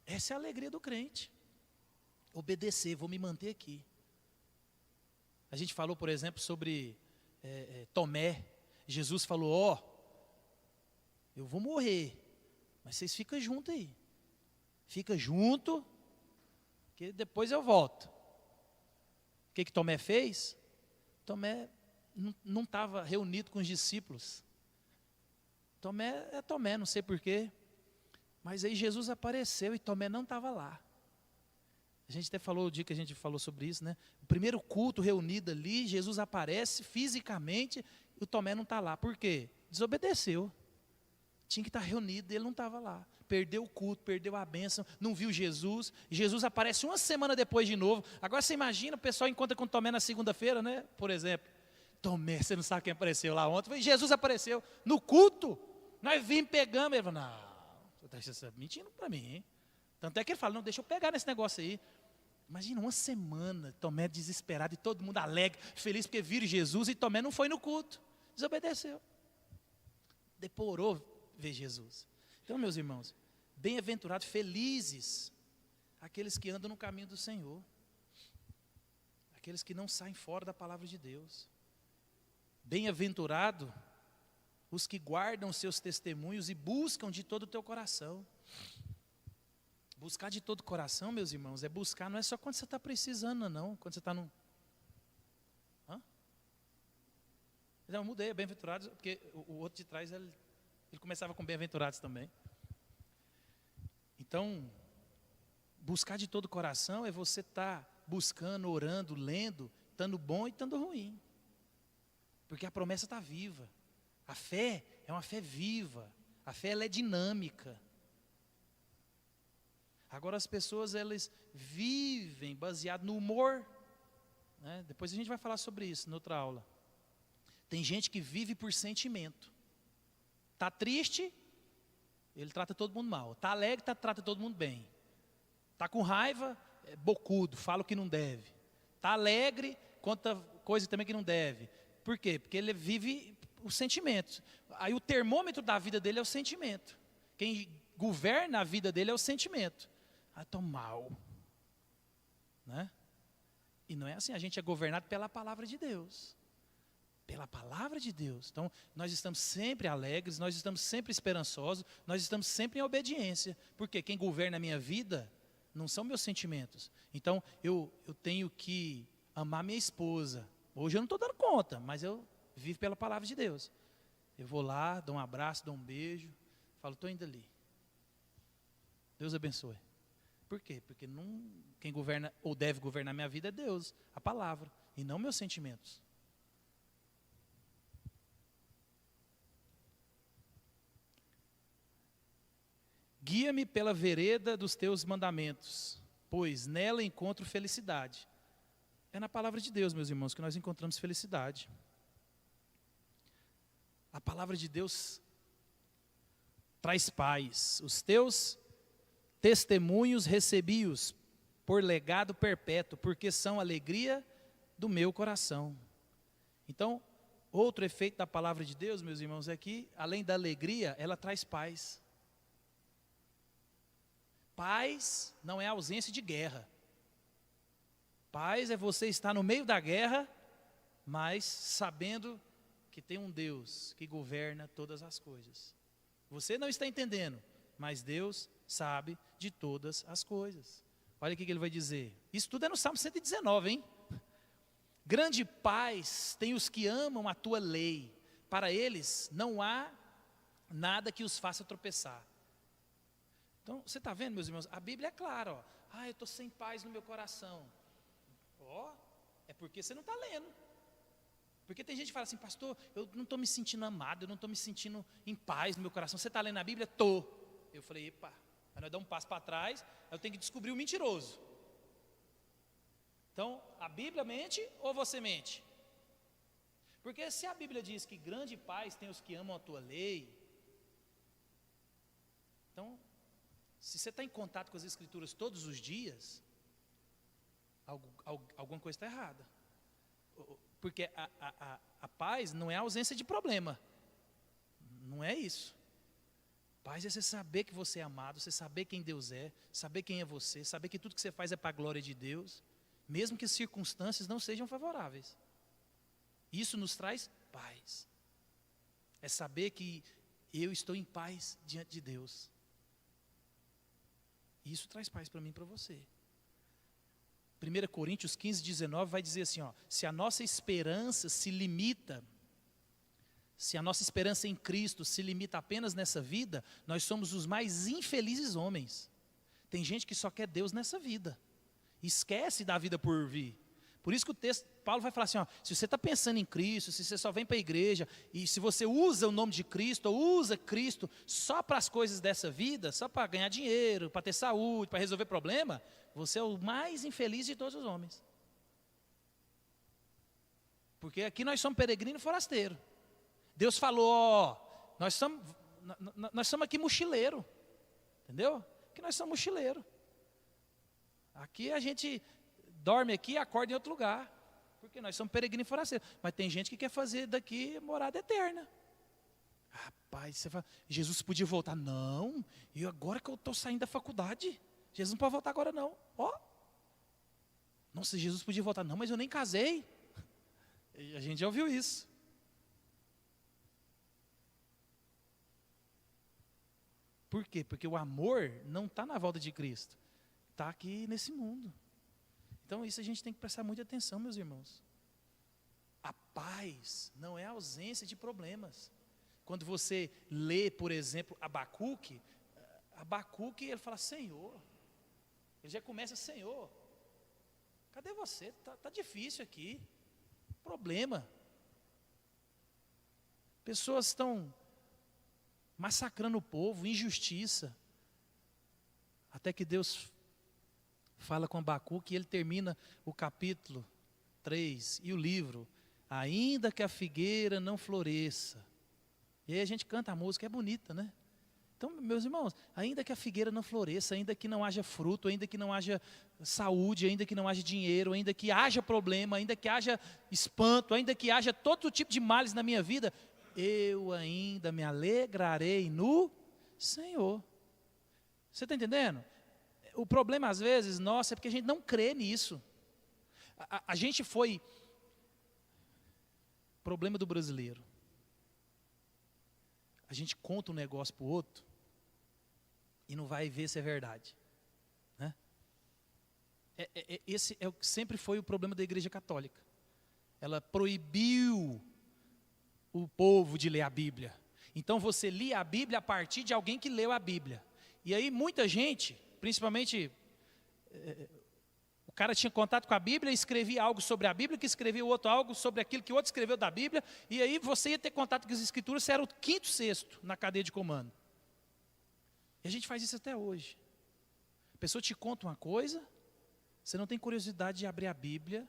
essa é a alegria do crente. Obedecer, vou me manter aqui. A gente falou, por exemplo, sobre Tomé. Jesus falou, eu vou morrer, mas vocês ficam juntos aí. Fica junto, que depois eu volto. O que Tomé fez? Tomé não estava reunido com os discípulos. Tomé é Tomé, não sei porquê. Mas aí Jesus apareceu e Tomé não estava lá. A gente até falou o dia que a gente falou sobre isso, né? O primeiro culto reunido ali, Jesus aparece fisicamente e o Tomé não está lá. Por quê? Desobedeceu. Tinha que estar reunido e ele não estava lá. Perdeu o culto, perdeu a bênção, não viu Jesus. Jesus aparece uma semana depois de novo. Agora você imagina, o pessoal encontra com Tomé na segunda-feira, né? Por exemplo. Tomé, você não sabe quem apareceu lá ontem. Jesus apareceu no culto. Nós vimos, pegamos. Ele falou, não, você está mentindo para mim, hein? Tanto é que ele fala, não, deixa eu pegar nesse negócio aí. Imagina, uma semana, Tomé desesperado e todo mundo alegre, feliz porque viram Jesus e Tomé não foi no culto. Desobedeceu. Deporou ver Jesus. Então, meus irmãos, bem-aventurados, felizes, aqueles que andam no caminho do Senhor. Aqueles que não saem fora da palavra de Deus. Bem-aventurado os que guardam seus testemunhos e buscam de todo o teu coração. Buscar de todo o coração, meus irmãos, é buscar, não é só quando você está precisando, não. Quando você está no... Eu mudei, bem-aventurados, porque o outro de trás, ele começava com bem-aventurados também. Então, buscar de todo o coração é você estar buscando, orando, lendo, estando bom e estando ruim. Porque a promessa está viva. A fé é uma fé viva. A fé ela é dinâmica. Agora as pessoas elas vivem baseado no humor. Né? Depois a gente vai falar sobre isso em outra aula. Tem gente que vive por sentimento. Está triste, ele trata todo mundo mal. Está alegre, trata todo mundo bem. Está com raiva, é bocudo, fala o que não deve. Está alegre, conta coisa também que não deve. Por quê? Porque ele vive os sentimentos. Aí o termômetro da vida dele é o sentimento. Quem governa a vida dele é o sentimento. Estou mal. Né? E não é assim, a gente é governado pela palavra de Deus. Pela palavra de Deus. Então, nós estamos sempre alegres, nós estamos sempre esperançosos, nós estamos sempre em obediência. Porque quem governa a minha vida não são meus sentimentos. Então, eu tenho que amar minha esposa. Hoje eu não estou dando conta, mas eu vivo pela palavra de Deus. Eu vou lá, dou um abraço, dou um beijo, falo, estou indo ali. Deus abençoe. Por quê? Porque quem governa ou deve governar minha vida é Deus, a palavra, e não meus sentimentos. Guia-me pela vereda dos teus mandamentos, pois nela encontro felicidade. É na palavra de Deus, meus irmãos, que nós encontramos felicidade. A palavra de Deus traz paz. Os teus testemunhos recebi-os por legado perpétuo, porque são alegria do meu coração. Então, outro efeito da palavra de Deus, meus irmãos, é que, além da alegria, ela traz paz. Paz não é ausência de guerra. Paz é você estar no meio da guerra, mas sabendo que tem um Deus que governa todas as coisas. Você não está entendendo, mas Deus sabe de todas as coisas. Olha o que ele vai dizer. Isso tudo é no Salmo 119, hein? Grande paz tem os que amam a tua lei. Para eles não há nada que os faça tropeçar. Então, você está vendo, meus irmãos? A Bíblia é clara, ó. Eu estou sem paz no meu coração. É porque você não está lendo. Porque tem gente que fala assim, pastor, eu não estou me sentindo amado, eu não estou me sentindo em paz no meu coração. Você está lendo a Bíblia? Estou. Eu falei, epa, aí nós damos um passo para trás, eu tenho que descobrir o mentiroso. Então, a Bíblia mente ou você mente? Porque se a Bíblia diz que grande paz tem os que amam a tua lei, então, se você está em contato com as Escrituras todos os dias, alguma coisa está errada. Porque a paz não é a ausência de problema. Não é isso. Paz é você saber que você é amado, você saber quem Deus é, saber quem é você, saber que tudo que você faz é para a glória de Deus, mesmo que as circunstâncias não sejam favoráveis. Isso nos traz paz. É saber que eu estou em paz diante de Deus. Isso traz paz para mim e para você. 1 Coríntios 15, 19 vai dizer assim, se a nossa esperança em Cristo se limita apenas nessa vida, nós somos os mais infelizes homens. Tem gente que só quer Deus nessa vida, esquece da vida por vir. Por isso que o texto, Paulo vai falar assim, se você está pensando em Cristo, se você só vem para a igreja, e se você usa o nome de Cristo, ou usa Cristo só para as coisas dessa vida, só para ganhar dinheiro, para ter saúde, para resolver problema, você é o mais infeliz de todos os homens. Porque aqui nós somos peregrino e forasteiro. Deus falou, nós somos aqui mochileiro, entendeu? Aqui nós somos mochileiro. Aqui a gente dorme aqui e acorda em outro lugar, porque nós somos peregrinos e forasteiros. Mas tem gente que quer fazer daqui morada eterna. Rapaz, você fala, Jesus podia voltar. Não, e agora que eu estou saindo da faculdade, Jesus não pode voltar agora não. Nossa, Jesus podia voltar. Não, mas eu nem casei. E a gente já ouviu isso. Por quê? Porque o amor não está na volta de Cristo, está aqui nesse mundo. Então isso a gente tem que prestar muita atenção, meus irmãos. A paz não é a ausência de problemas. Quando você lê, por exemplo, Abacuque, ele fala, Senhor. Ele já começa, Senhor, cadê você? Tá difícil aqui. Problema. Pessoas estão massacrando o povo, injustiça. Até que Deus fala com Abacuque e ele termina o capítulo 3 e o livro. Ainda que a figueira não floresça. E aí a gente canta a música, é bonita, né? Então, meus irmãos, ainda que a figueira não floresça, ainda que não haja fruto, ainda que não haja saúde, ainda que não haja dinheiro, ainda que haja problema, ainda que haja espanto, ainda que haja todo tipo de males na minha vida, eu ainda me alegrarei no Senhor. Você está entendendo? O problema às vezes, nossa, é porque a gente não crê nisso. A gente foi... Problema do brasileiro. A gente conta um negócio para o outro e não vai ver se é verdade. Né? Esse sempre foi o problema da Igreja Católica. Ela proibiu o povo de ler a Bíblia. Então você lia a Bíblia a partir de alguém que leu a Bíblia. E aí muita gente, principalmente... O cara tinha contato com a Bíblia, escrevia algo sobre a Bíblia, que escrevia o outro algo sobre aquilo que o outro escreveu da Bíblia, e aí você ia ter contato com as Escrituras, você era o quinto, sexto na cadeia de comando. E a gente faz isso até hoje. A pessoa te conta uma coisa, você não tem curiosidade de abrir a Bíblia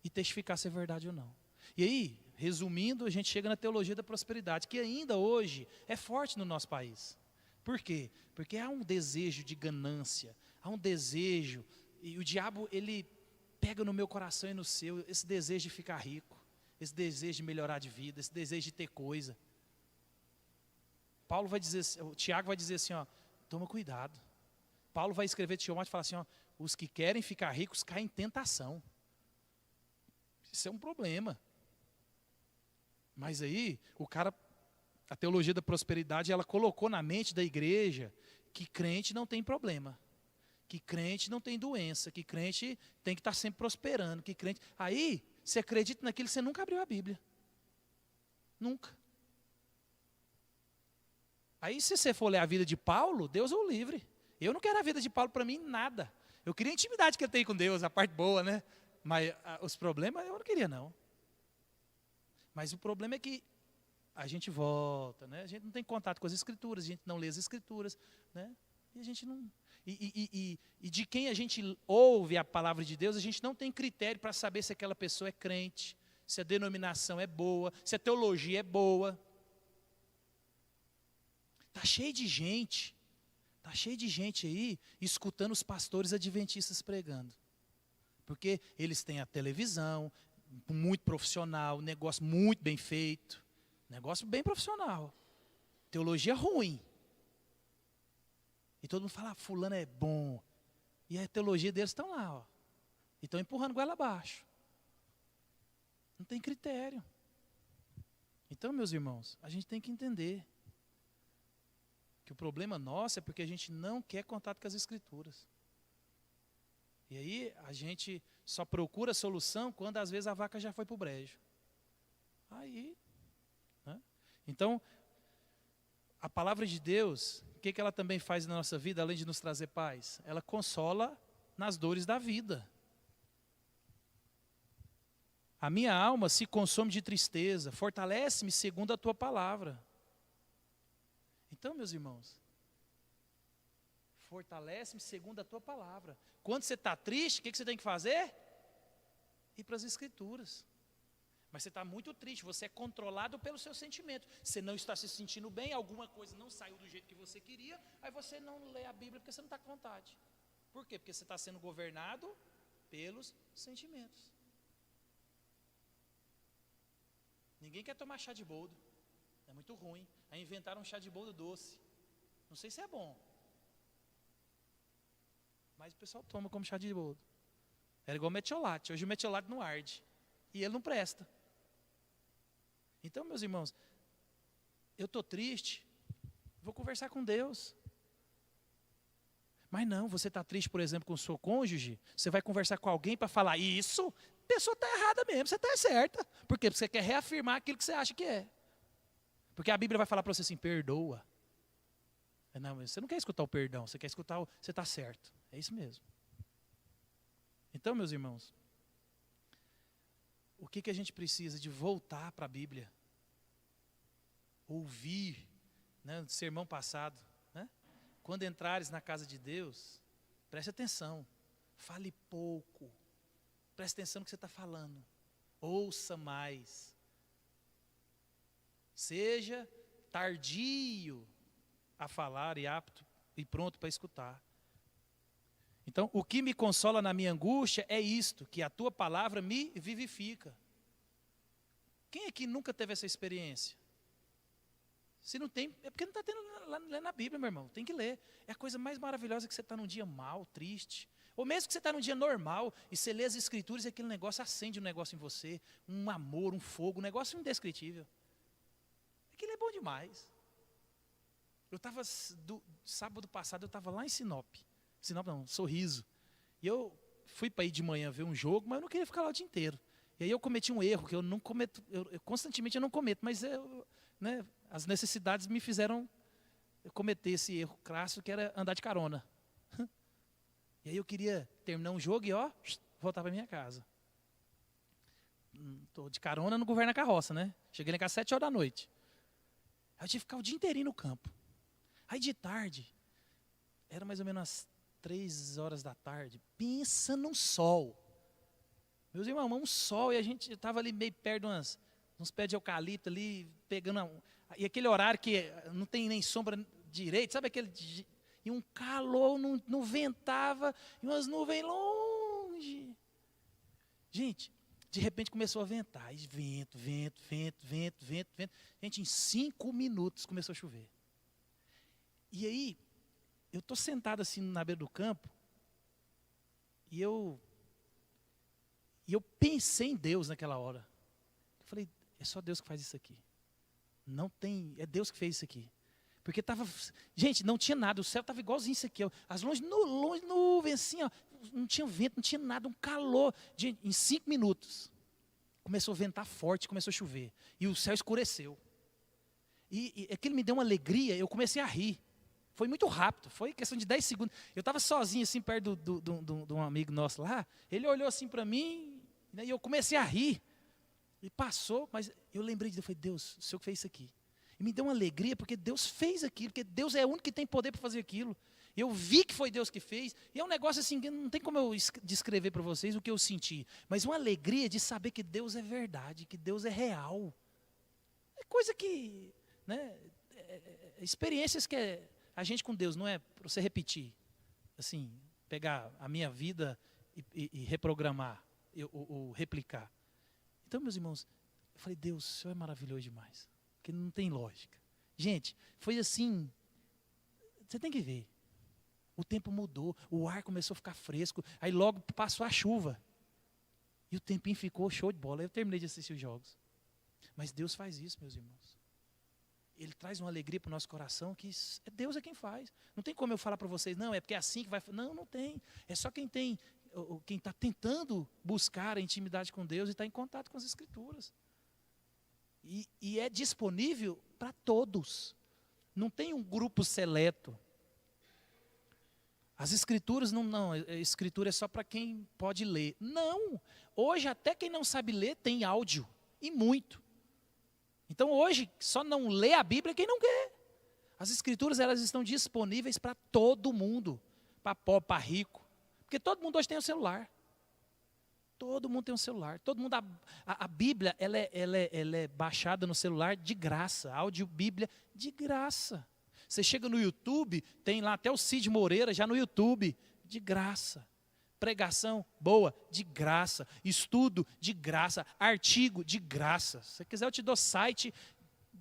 e testificar se é verdade ou não. E aí, resumindo, a gente chega na teologia da prosperidade, que ainda hoje é forte no nosso país. Por quê? Porque há um desejo de ganância, há um desejo, e o diabo, ele pega no meu coração e no seu, esse desejo de ficar rico, esse desejo de melhorar de vida, esse desejo de ter coisa. Paulo vai dizer, o Tiago vai dizer assim, ó, toma cuidado. Paulo vai escrever de Timóteo e falar assim, ó, os que querem ficar ricos caem em tentação. Isso é um problema. Mas aí, a teologia da prosperidade, ela colocou na mente da igreja que crente não tem problema, que crente não tem doença, que crente tem que estar sempre prosperando, que crente... Aí, você acredita naquilo, você nunca abriu a Bíblia. Nunca. Aí, se você for ler a vida de Paulo, Deus o livre. Eu não quero a vida de Paulo para mim, nada. Eu queria a intimidade que ele tem com Deus, a parte boa, né? Mas os problemas eu não queria, não. Mas o problema é que a gente volta, né? A gente não tem contato com as Escrituras, a gente não lê as Escrituras, né? E a gente não... E de quem a gente ouve a palavra de Deus, a gente não tem critério para saber se aquela pessoa é crente, se a denominação é boa, se a teologia é boa. Está cheio de gente aí escutando os pastores adventistas pregando. Porque eles têm a televisão, muito profissional, negócio muito bem feito, negócio bem profissional. Teologia ruim. E todo mundo fala, fulano é bom. E a teologia deles estão lá, ó. E estão empurrando goela abaixo. Não tem critério. Então, meus irmãos, a gente tem que entender que o problema nosso é porque a gente não quer contato com as Escrituras. E aí a gente só procura solução quando às vezes a vaca já foi para o brejo. Aí, né? Então, a palavra de Deus, o que ela também faz na nossa vida, além de nos trazer paz? Ela consola nas dores da vida. A minha alma se consome de tristeza, fortalece-me segundo a tua palavra. Então, meus irmãos, fortalece-me segundo a tua palavra. Quando você está triste, o que você tem que fazer? Ir para as Escrituras. Mas você está muito triste, você é controlado pelo seu sentimento. Você não está se sentindo bem, alguma coisa não saiu do jeito que você queria, aí você não lê a Bíblia porque você não está com vontade. Por quê? Porque você está sendo governado pelos sentimentos. Ninguém quer tomar chá de boldo. É muito ruim. Aí inventaram um chá de boldo doce. Não sei se é bom. Mas o pessoal toma como chá de boldo. Era igual metiolate. Hoje o metiolate não arde. E ele não presta. Então, meus irmãos, eu estou triste, vou conversar com Deus. Mas não, você está triste, por exemplo, com o seu cônjuge, você vai conversar com alguém para falar isso, a pessoa está errada mesmo, você está certa. Por quê? Porque você quer reafirmar aquilo que você acha que é. Porque a Bíblia vai falar para você assim, perdoa. Não, você não quer escutar o perdão, você quer escutar o você está certo. É isso mesmo. Então, meus irmãos, o que a gente precisa de voltar para a Bíblia? Ouvir, né, no sermão passado, né? Quando entrares na casa de Deus, preste atenção, fale pouco, preste atenção no que você está falando, ouça mais, seja tardio a falar e apto e pronto para escutar. Então, o que me consola na minha angústia é isto, que a tua palavra me vivifica. Quem aqui nunca teve essa experiência? Se não tem, é porque não está tendo lendo na Bíblia, meu irmão. Tem que ler. É a coisa mais maravilhosa que você está num dia mal, triste. Ou mesmo que você está num dia normal e você lê as Escrituras e aquele negócio acende um negócio em você. Um amor, um fogo, um negócio indescritível. Aquilo é bom demais. Sábado passado eu estava lá em Sinop. Sinop não, Sorriso. E eu fui para ir de manhã ver um jogo, mas eu não queria ficar lá o dia inteiro. E aí eu cometi um erro, que eu não cometo, constantemente eu não cometo, mas né, as necessidades me fizeram cometer esse erro crasso, que era andar de carona. E aí eu queria terminar um jogo e voltar para minha casa. Estou de carona no governo da carroça, né? Cheguei lá em casa às 7 horas da noite. Aí eu tive que ficar o dia inteirinho no campo. Aí de tarde, era mais ou menos às 3 horas da tarde, pensa num sol. Meus irmãos, um sol, e a gente estava ali meio perto de uns pés de eucalipto ali, pegando, e aquele horário que não tem nem sombra direito, sabe aquele... E um calor, não ventava, e umas nuvens longe. Gente, de repente começou a ventar, e vento. Gente, em 5 minutos começou a chover. E aí, eu estou sentado assim na beira do campo, e eu pensei em Deus naquela hora. Eu falei, é só Deus que faz isso aqui. Não tem, é Deus que fez isso aqui. Porque estava, gente, não tinha nada, o céu estava igualzinho isso aqui, ó, as longe nuvens assim, ó, não tinha vento, não tinha nada, um calor. Gente, em 5 minutos, começou a ventar forte, começou a chover, e o céu escureceu. E aquilo me deu uma alegria, eu comecei a rir. Foi muito rápido, foi questão de 10 segundos. Eu estava sozinho assim, perto de um amigo nosso lá, ele olhou assim para mim, né, e eu comecei a rir. E passou, mas eu lembrei de Deus, eu falei, Deus, o Senhor que fez isso aqui. E me deu uma alegria, porque Deus fez aquilo, porque Deus é o único que tem poder para fazer aquilo. Eu vi que foi Deus que fez, e é um negócio assim, que não tem como eu descrever para vocês o que eu senti, mas uma alegria de saber que Deus é verdade, que Deus é real. É coisa que, né, experiências que a gente com Deus, não é para você repetir, assim, pegar a minha vida e reprogramar, ou replicar. Então, meus irmãos, eu falei, Deus, o Senhor é maravilhoso demais. Porque não tem lógica. Gente, foi assim, você tem que ver. O tempo mudou, o ar começou a ficar fresco, aí logo passou a chuva. E o tempinho ficou show de bola. Aí eu terminei de assistir os jogos. Mas Deus faz isso, meus irmãos. Ele traz uma alegria para o nosso coração, que Deus é quem faz. Não tem como eu falar para vocês, não, é porque é assim que vai... Não, não tem. É só quem está tentando buscar a intimidade com Deus e está em contato com as Escrituras. E é disponível para todos. Não tem um grupo seleto. As Escrituras, não, a Escritura é só para quem pode ler. Não, hoje até quem não sabe ler tem áudio, e muito. Então hoje só não lê a Bíblia quem não quer. As Escrituras, elas estão disponíveis para todo mundo, para pobre, para rico. Porque todo mundo hoje tem um celular. Todo mundo tem um celular. Todo mundo, a Bíblia, ela é baixada no celular de graça. Áudio Bíblia de graça. Você chega no YouTube, tem lá até o Cid Moreira já no YouTube, de graça. Pregação boa, de graça. Estudo, de graça. Artigo, de graça. Se você quiser, eu te dou site,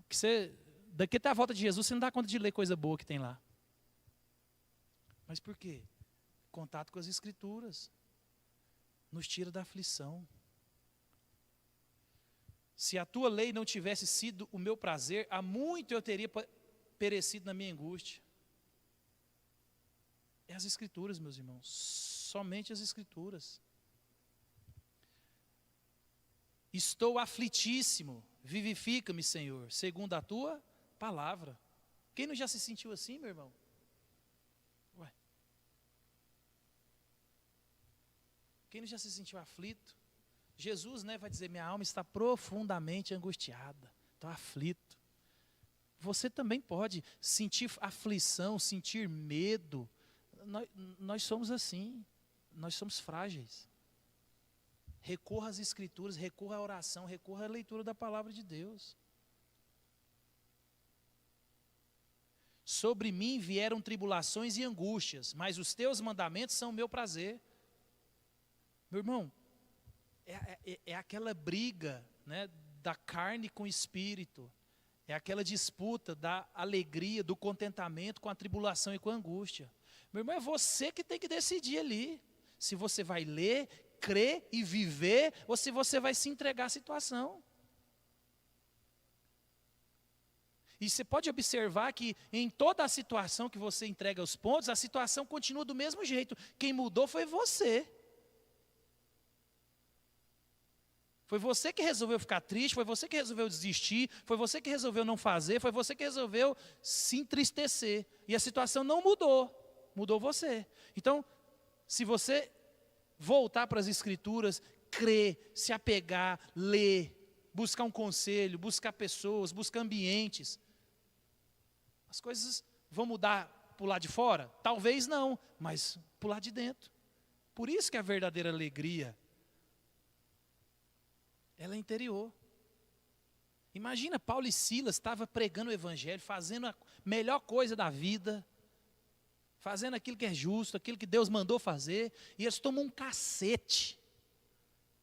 que você, daqui até a volta de Jesus, você não dá conta de ler coisa boa que tem lá. Mas por quê? Contato com as Escrituras. Nos tira da aflição. Se a tua lei não tivesse sido o meu prazer, há muito eu teria perecido na minha angústia. É as Escrituras, meus irmãos, somente as Escrituras. Estou aflitíssimo, vivifica-me, Senhor, segundo a tua palavra. Quem não já se sentiu assim, meu irmão? Ué. Quem não já se sentiu aflito? Jesus, né, vai dizer, minha alma está profundamente angustiada, estou aflito. Você também pode sentir aflição, sentir medo. Nós somos assim, nós somos frágeis. Recorra às Escrituras, recorra à oração, recorra à leitura da palavra de Deus. Sobre mim vieram tribulações e angústias, mas os teus mandamentos são o meu prazer. Meu irmão, é aquela briga, né, da carne com o espírito. É aquela disputa da alegria, do contentamento com a tribulação e com a angústia. Meu irmão, é você que tem que decidir ali. Se você vai ler, crer e viver, ou se você vai se entregar à situação. E você pode observar que em toda a situação que você entrega os pontos, a situação continua do mesmo jeito. Quem mudou foi você. Foi você que resolveu ficar triste, foi você que resolveu desistir, foi você que resolveu não fazer, foi você que resolveu se entristecer. E a situação não mudou, mudou você. Então, se você voltar para as Escrituras, crer, se apegar, ler, buscar um conselho, buscar pessoas, buscar ambientes, as coisas vão mudar para o lado de fora? Talvez não, mas para o lado de dentro. Por isso que a verdadeira alegria, ela é interior. Imagina, Paulo e Silas estavam pregando o evangelho, fazendo a melhor coisa da vida, fazendo aquilo que é justo, aquilo que Deus mandou fazer, e eles tomam um cacete,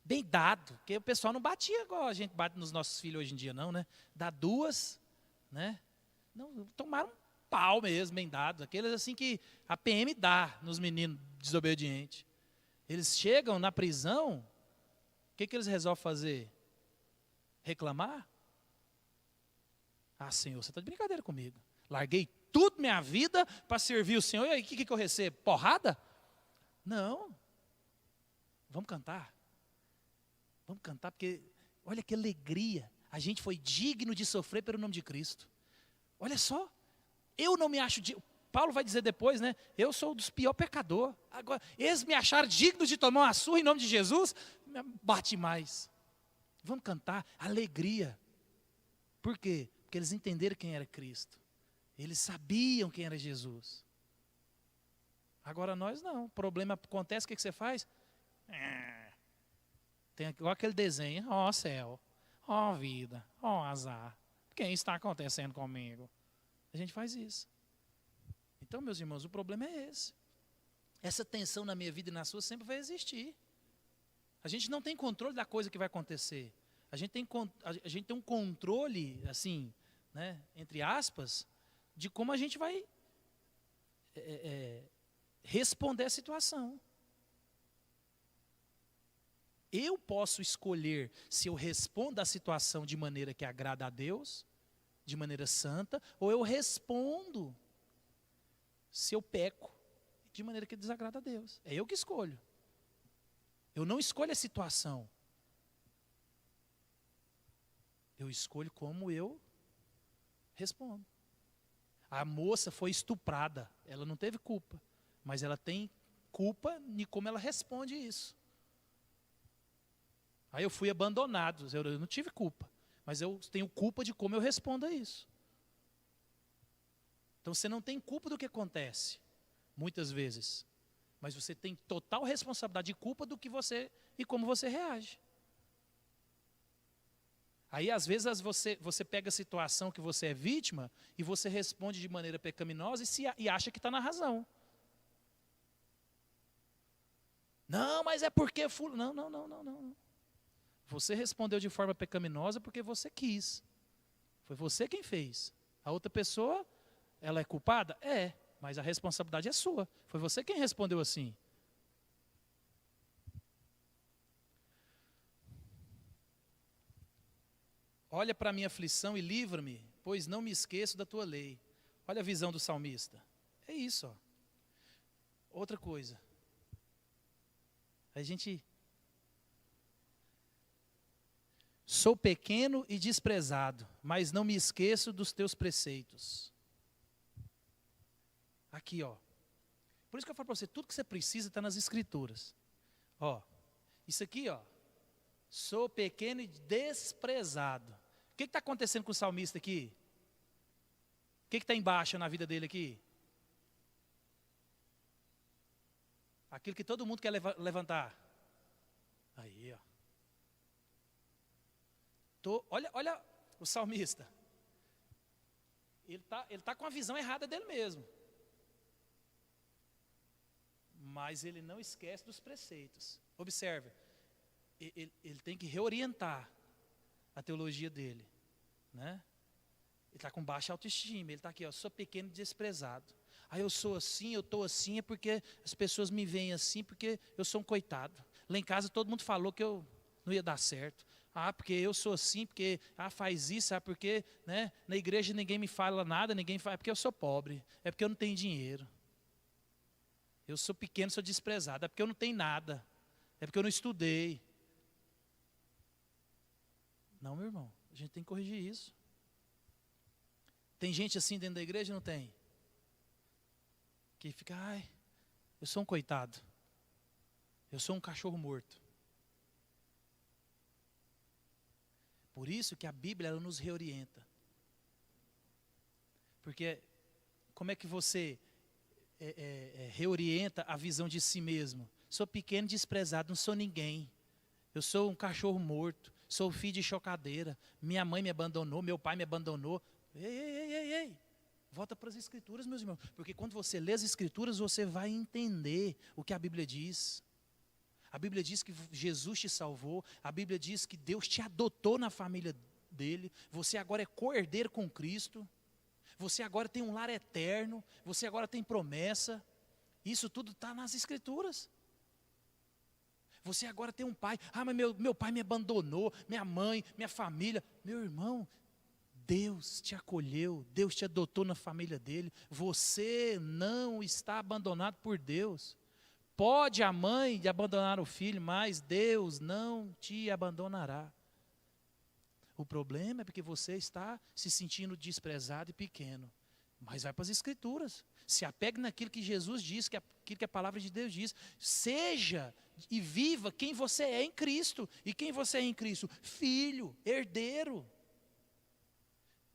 bem dado, porque o pessoal não batia igual a gente bate nos nossos filhos hoje em dia não, né? Dá duas, né? Não, tomaram um pau mesmo, bem dado, aqueles assim que a PM dá nos meninos desobedientes. Eles chegam na prisão, o que eles resolvem fazer? Reclamar? Ah, Senhor, você está de brincadeira comigo. Larguei tudo minha vida para servir o Senhor, e aí o que eu recebo? Porrada? Não. Vamos cantar. Vamos cantar, porque olha que alegria. A gente foi digno de sofrer pelo nome de Cristo. Olha só, eu não me acho digno. Paulo vai dizer depois, né? Eu sou um dos piores pecadores. Agora, eles me acharam digno de tomar uma surra em nome de Jesus, bate mais. Vamos cantar, alegria. Por quê? Porque eles entenderam quem era Cristo. Eles sabiam quem era Jesus. Agora nós não. O problema acontece, o que você faz? Tem igual aquele desenho. Ó céu, ó vida, ó azar. O que está acontecendo comigo? A gente faz isso. Então, meus irmãos, o problema é esse. Essa tensão na minha vida e na sua sempre vai existir. A gente não tem controle da coisa que vai acontecer. A gente tem um controle, assim, né, entre aspas, de como a gente vai responder a situação. Eu posso escolher se eu respondo à situação de maneira que agrada a Deus, de maneira santa, ou eu respondo se eu peco de maneira que desagrada a Deus. É eu que escolho. Eu não escolho a situação. Eu escolho como eu respondo. A moça foi estuprada, ela não teve culpa, mas ela tem culpa de como ela responde isso. Aí eu fui abandonado, eu não tive culpa, mas eu tenho culpa de como eu respondo a isso. Então você não tem culpa do que acontece, muitas vezes, mas você tem total responsabilidade de culpa do que você e como você reage. Aí às vezes você pega a situação que você é vítima e você responde de maneira pecaminosa e acha que está na razão. Não, mas é porque... Não. Você respondeu de forma pecaminosa porque você quis. Foi você quem fez. A outra pessoa, ela é culpada? É, mas a responsabilidade é sua. Foi você quem respondeu assim. Olha para a minha aflição e livra-me, pois não me esqueço da tua lei. Olha a visão do salmista. É isso, ó. Outra coisa. A gente... Sou pequeno e desprezado, mas não me esqueço dos teus preceitos. Aqui, ó. Por isso que eu falo para você, tudo que você precisa está nas Escrituras. Ó, isso aqui, ó. Sou pequeno e desprezado. O que está acontecendo com o salmista aqui? O que está embaixo na vida dele aqui? Aquilo que todo mundo quer levantar. Aí, ó. Olha o salmista. Ele tá com a visão errada dele mesmo. Mas ele não esquece dos preceitos. Observe. Ele tem que reorientar a teologia dele, né? Ele está com baixa autoestima, ele está aqui, ó, sou pequeno e desprezado. Aí eu sou assim, eu estou assim, é porque as pessoas me veem assim, porque eu sou um coitado. Lá em casa todo mundo falou que eu não ia dar certo. Ah, porque eu sou assim, porque faz isso, porque, né, na igreja ninguém me fala nada, ninguém fala, é porque eu sou pobre, é porque eu não tenho dinheiro. Eu sou pequeno, sou desprezado, é porque eu não tenho nada, é porque eu não estudei. Não, meu irmão, a gente tem que corrigir isso. Tem gente assim dentro da igreja? Não tem? Que fica, ai, eu sou um coitado. Eu sou um cachorro morto. Por isso que a Bíblia ela nos reorienta. Porque como é que você reorienta a visão de si mesmo? Sou pequeno, desprezado, não sou ninguém. Eu sou um cachorro morto. sou filho de chocadeira, minha mãe me abandonou, meu pai me abandonou. Ei. Volta para as Escrituras, meus irmãos. Porque quando você lê as Escrituras, você vai entender o que a Bíblia diz. A Bíblia diz que Jesus te salvou. A Bíblia diz que Deus te adotou na família dele. Você agora é co-herdeiro com Cristo. Você agora tem um lar eterno. Você agora tem promessa. Isso tudo está nas Escrituras. Você agora tem um pai. Ah, mas meu pai me abandonou. Minha mãe, minha família. Meu irmão, Deus te acolheu, Deus te adotou na família dele. Você não está abandonado por Deus. Pode a mãe abandonar o filho, mas Deus não te abandonará. O problema é porque você está se sentindo desprezado e pequeno. Mas vai para as Escrituras. Se apegue naquilo que Jesus diz, aquilo que a palavra de Deus diz. Seja e viva quem você é em Cristo. E quem você é em Cristo? Filho, herdeiro.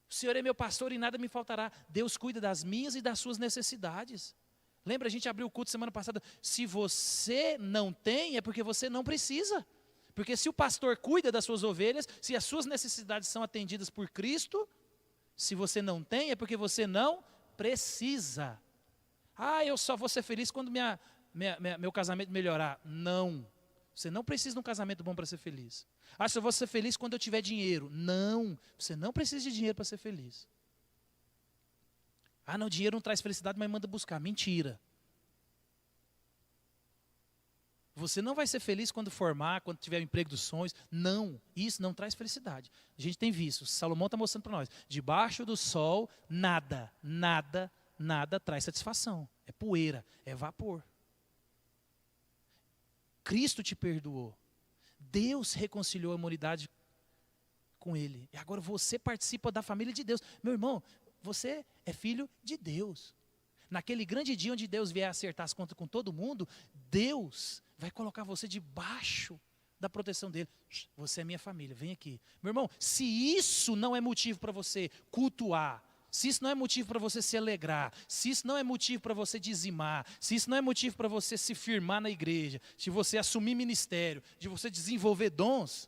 O Senhor é meu pastor e nada me faltará. Deus cuida das minhas e das suas necessidades. Lembra, a gente abriu o culto semana passada. Se você não tem, é porque você não precisa. Porque se o pastor cuida das suas ovelhas, se as suas necessidades são atendidas por Cristo, se você não tem, é porque você não precisa. Ah, eu só vou ser feliz quando meu casamento melhorar. Não. Você não precisa de um casamento bom para ser feliz. Ah, só vou ser feliz quando eu tiver dinheiro. Não, você não precisa de dinheiro para ser feliz. Ah, não, dinheiro não traz felicidade, mas manda buscar. Mentira. Você não vai ser feliz quando formar, quando tiver o emprego dos sonhos. Não, isso não traz felicidade. A gente tem visto, Salomão está mostrando para nós. Debaixo do sol, nada traz satisfação. É poeira, é vapor. Cristo te perdoou. Deus reconciliou a humanidade com ele. E agora você participa da família de Deus. Meu irmão, você é filho de Deus. Naquele grande dia onde Deus vier acertar as contas com todo mundo, Deus vai colocar você debaixo da proteção dele. Você é minha família, vem aqui. Meu irmão, se isso não é motivo para você cultuar, se isso não é motivo para você se alegrar, se isso não é motivo para você dizimar, se isso não é motivo para você se firmar na igreja, de você assumir ministério, de você desenvolver dons,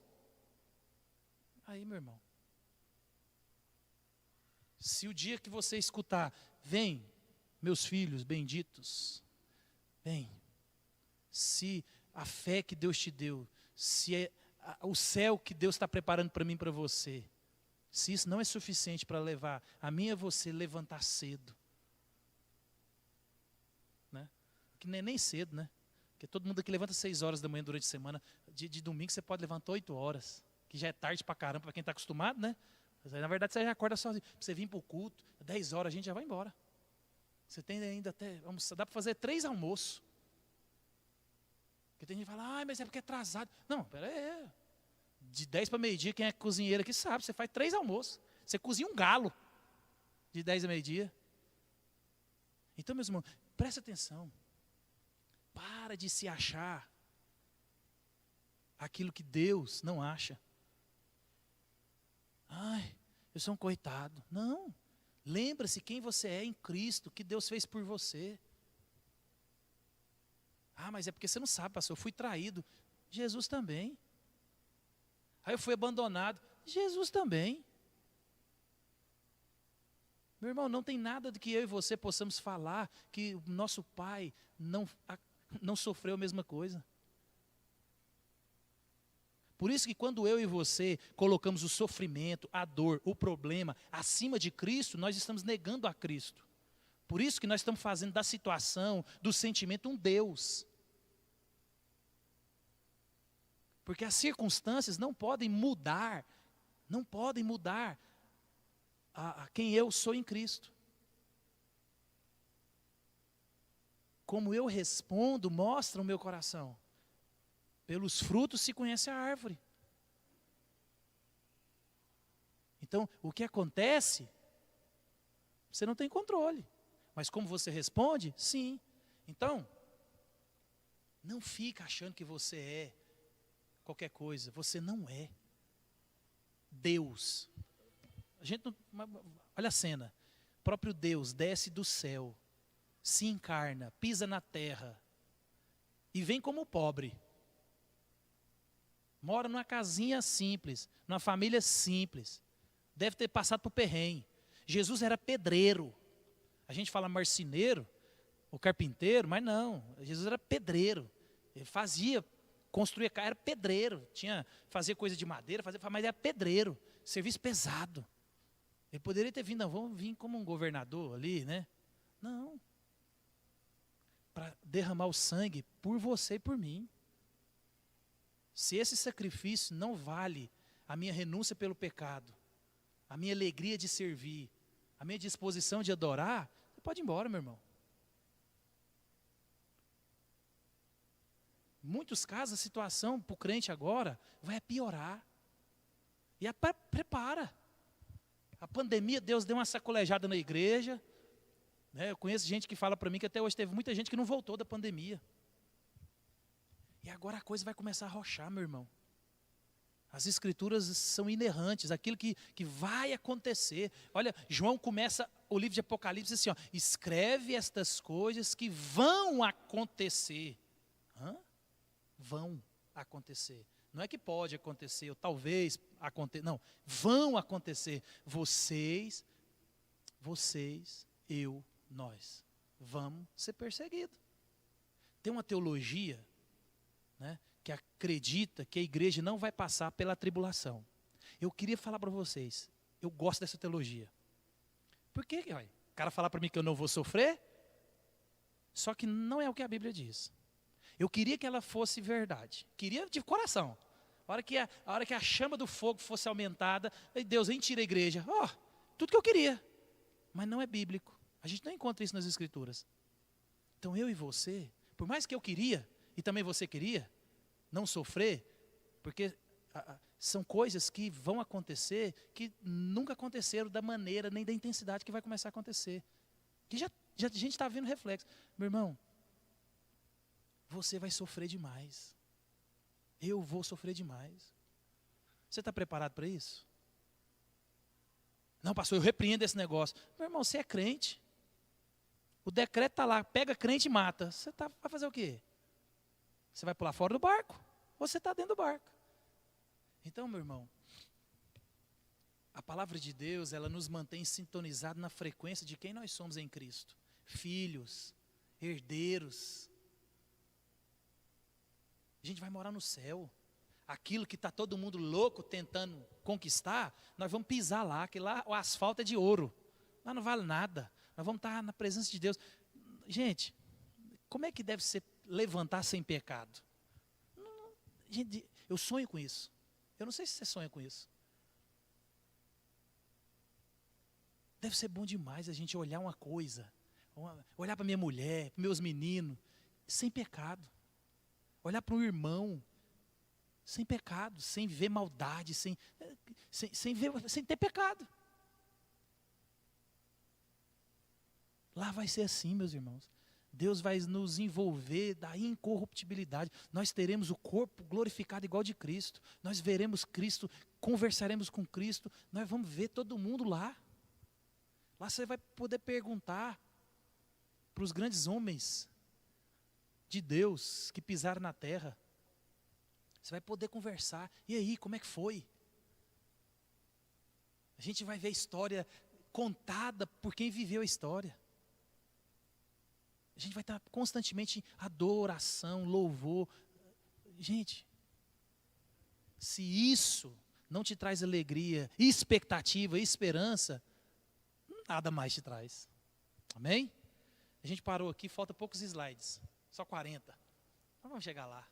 aí, meu irmão, se o dia que você escutar, vem, meus filhos benditos, vem, se a fé que Deus te deu, se é o céu que Deus está preparando para mim e para você, se isso não é suficiente para levar a mim e a você levantar cedo, né? Que não é nem cedo, né? Porque todo mundo aqui levanta 6 horas da manhã durante a semana, de domingo você pode levantar 8 horas, que já é tarde para caramba para quem está acostumado, né? Mas aí, na verdade você já acorda sozinho, para você vir para o culto, 10 horas a gente já vai embora. Você tem ainda até, dá para fazer 3 almoços. Porque tem gente que fala, mas é porque é atrasado. Não, peraí. De 10 para meio-dia, quem é cozinheiro aqui sabe, você faz 3 almoços. Você cozinha um galo de 10 a meio-dia. Então, meus irmãos, presta atenção. Para de se achar aquilo que Deus não acha. Ai, eu sou um coitado. Não. Lembra-se quem você é em Cristo, o que Deus fez por você. Ah, mas é porque você não sabe, pastor, eu fui traído. Jesus também. Aí eu fui abandonado. Jesus também. Meu irmão, não tem nada de que eu e você possamos falar que o nosso pai não sofreu a mesma coisa. Por isso que quando eu e você colocamos o sofrimento, a dor, o problema acima de Cristo, nós estamos negando a Cristo. Por isso que nós estamos fazendo da situação, do sentimento, um Deus. Porque as circunstâncias não podem mudar a quem eu sou em Cristo. Como eu respondo, mostra o meu coração. Pelos frutos se conhece a árvore. Então, o que acontece, você não tem controle. Mas como você responde, sim. Então, não fica achando que você é qualquer coisa. Você não é. Deus. Olha a cena. O próprio Deus desce do céu, se encarna, pisa na terra e vem como pobre. Mora numa casinha simples, numa família simples. Deve ter passado por perrengue. Jesus era pedreiro. A gente fala marceneiro, ou carpinteiro, mas não. Jesus era pedreiro. Ele construía, era pedreiro. Fazia coisa de madeira, mas era pedreiro. Serviço pesado. Ele poderia ter vindo, não, vamos vir como um governador ali, né? Não. Para derramar o sangue por você e por mim. Se esse sacrifício não vale a minha renúncia pelo pecado, a minha alegria de servir, a minha disposição de adorar, você pode ir embora, meu irmão. Em muitos casos, a situação para o crente agora vai piorar. E prepara. A pandemia, Deus deu uma sacolejada na igreja. Né? Eu conheço gente que fala para mim que até hoje teve muita gente que não voltou da pandemia. E agora a coisa vai começar a arrochar, meu irmão. As escrituras são inerrantes, aquilo que vai acontecer. Olha, João começa o livro de Apocalipse assim, ó, escreve estas coisas que vão acontecer. Vão acontecer. Não é que pode acontecer, ou talvez aconteça. Não, vão acontecer. Vocês, eu, nós. Vamos ser perseguidos. Tem uma teologia, né, que acredita que a igreja não vai passar pela tribulação. Eu queria falar para vocês, eu gosto dessa teologia. Por quê? O cara falar para mim que eu não vou sofrer, só que não é o que a Bíblia diz. Eu queria que ela fosse verdade. Queria de coração. A hora que a chama do fogo fosse aumentada, Deus, tira a igreja. Tudo que eu queria. Mas não é bíblico. A gente não encontra isso nas Escrituras. Então eu e você, por mais que eu queria, e também você queria, não sofrer, porque são coisas que vão acontecer, que nunca aconteceram da maneira, nem da intensidade que vai começar a acontecer. Que já a gente está vendo reflexo. Meu irmão, você vai sofrer demais. Eu vou sofrer demais. Você está preparado para isso? Não, pastor, eu repreendo esse negócio. Meu irmão, você é crente. O decreto está lá, pega crente e mata. Você vai fazer o quê? Você vai pular fora do barco? Ou você está dentro do barco? Então, meu irmão, a palavra de Deus, ela nos mantém sintonizados na frequência de quem nós somos em Cristo. Filhos, herdeiros. A gente vai morar no céu. Aquilo que está todo mundo louco tentando conquistar, nós vamos pisar lá, que lá o asfalto é de ouro. Lá não vale nada. Nós vamos estar na presença de Deus. Gente, como é que deve ser levantar sem pecado? Gente, eu sonho com isso. Eu não sei se você sonha com isso. Deve ser bom demais a gente olhar uma coisa, olhar para minha mulher, para meus meninos, sem pecado. Olhar para um irmão, sem pecado, sem ver maldade, sem ter pecado. Lá vai ser assim, meus irmãos. Deus vai nos envolver da incorruptibilidade. Nós teremos o corpo glorificado igual de Cristo. Nós veremos Cristo, conversaremos com Cristo. Nós vamos ver todo mundo lá. Lá você vai poder perguntar para os grandes homens de Deus que pisaram na terra. Você vai poder conversar. E aí, como é que foi? A gente vai ver a história contada por quem viveu a história. A gente vai estar constantemente em adoração, louvor. Gente, se isso não te traz alegria, expectativa, esperança, nada mais te traz. Amém? A gente parou aqui, falta poucos slides. Só 40. Mas vamos chegar lá.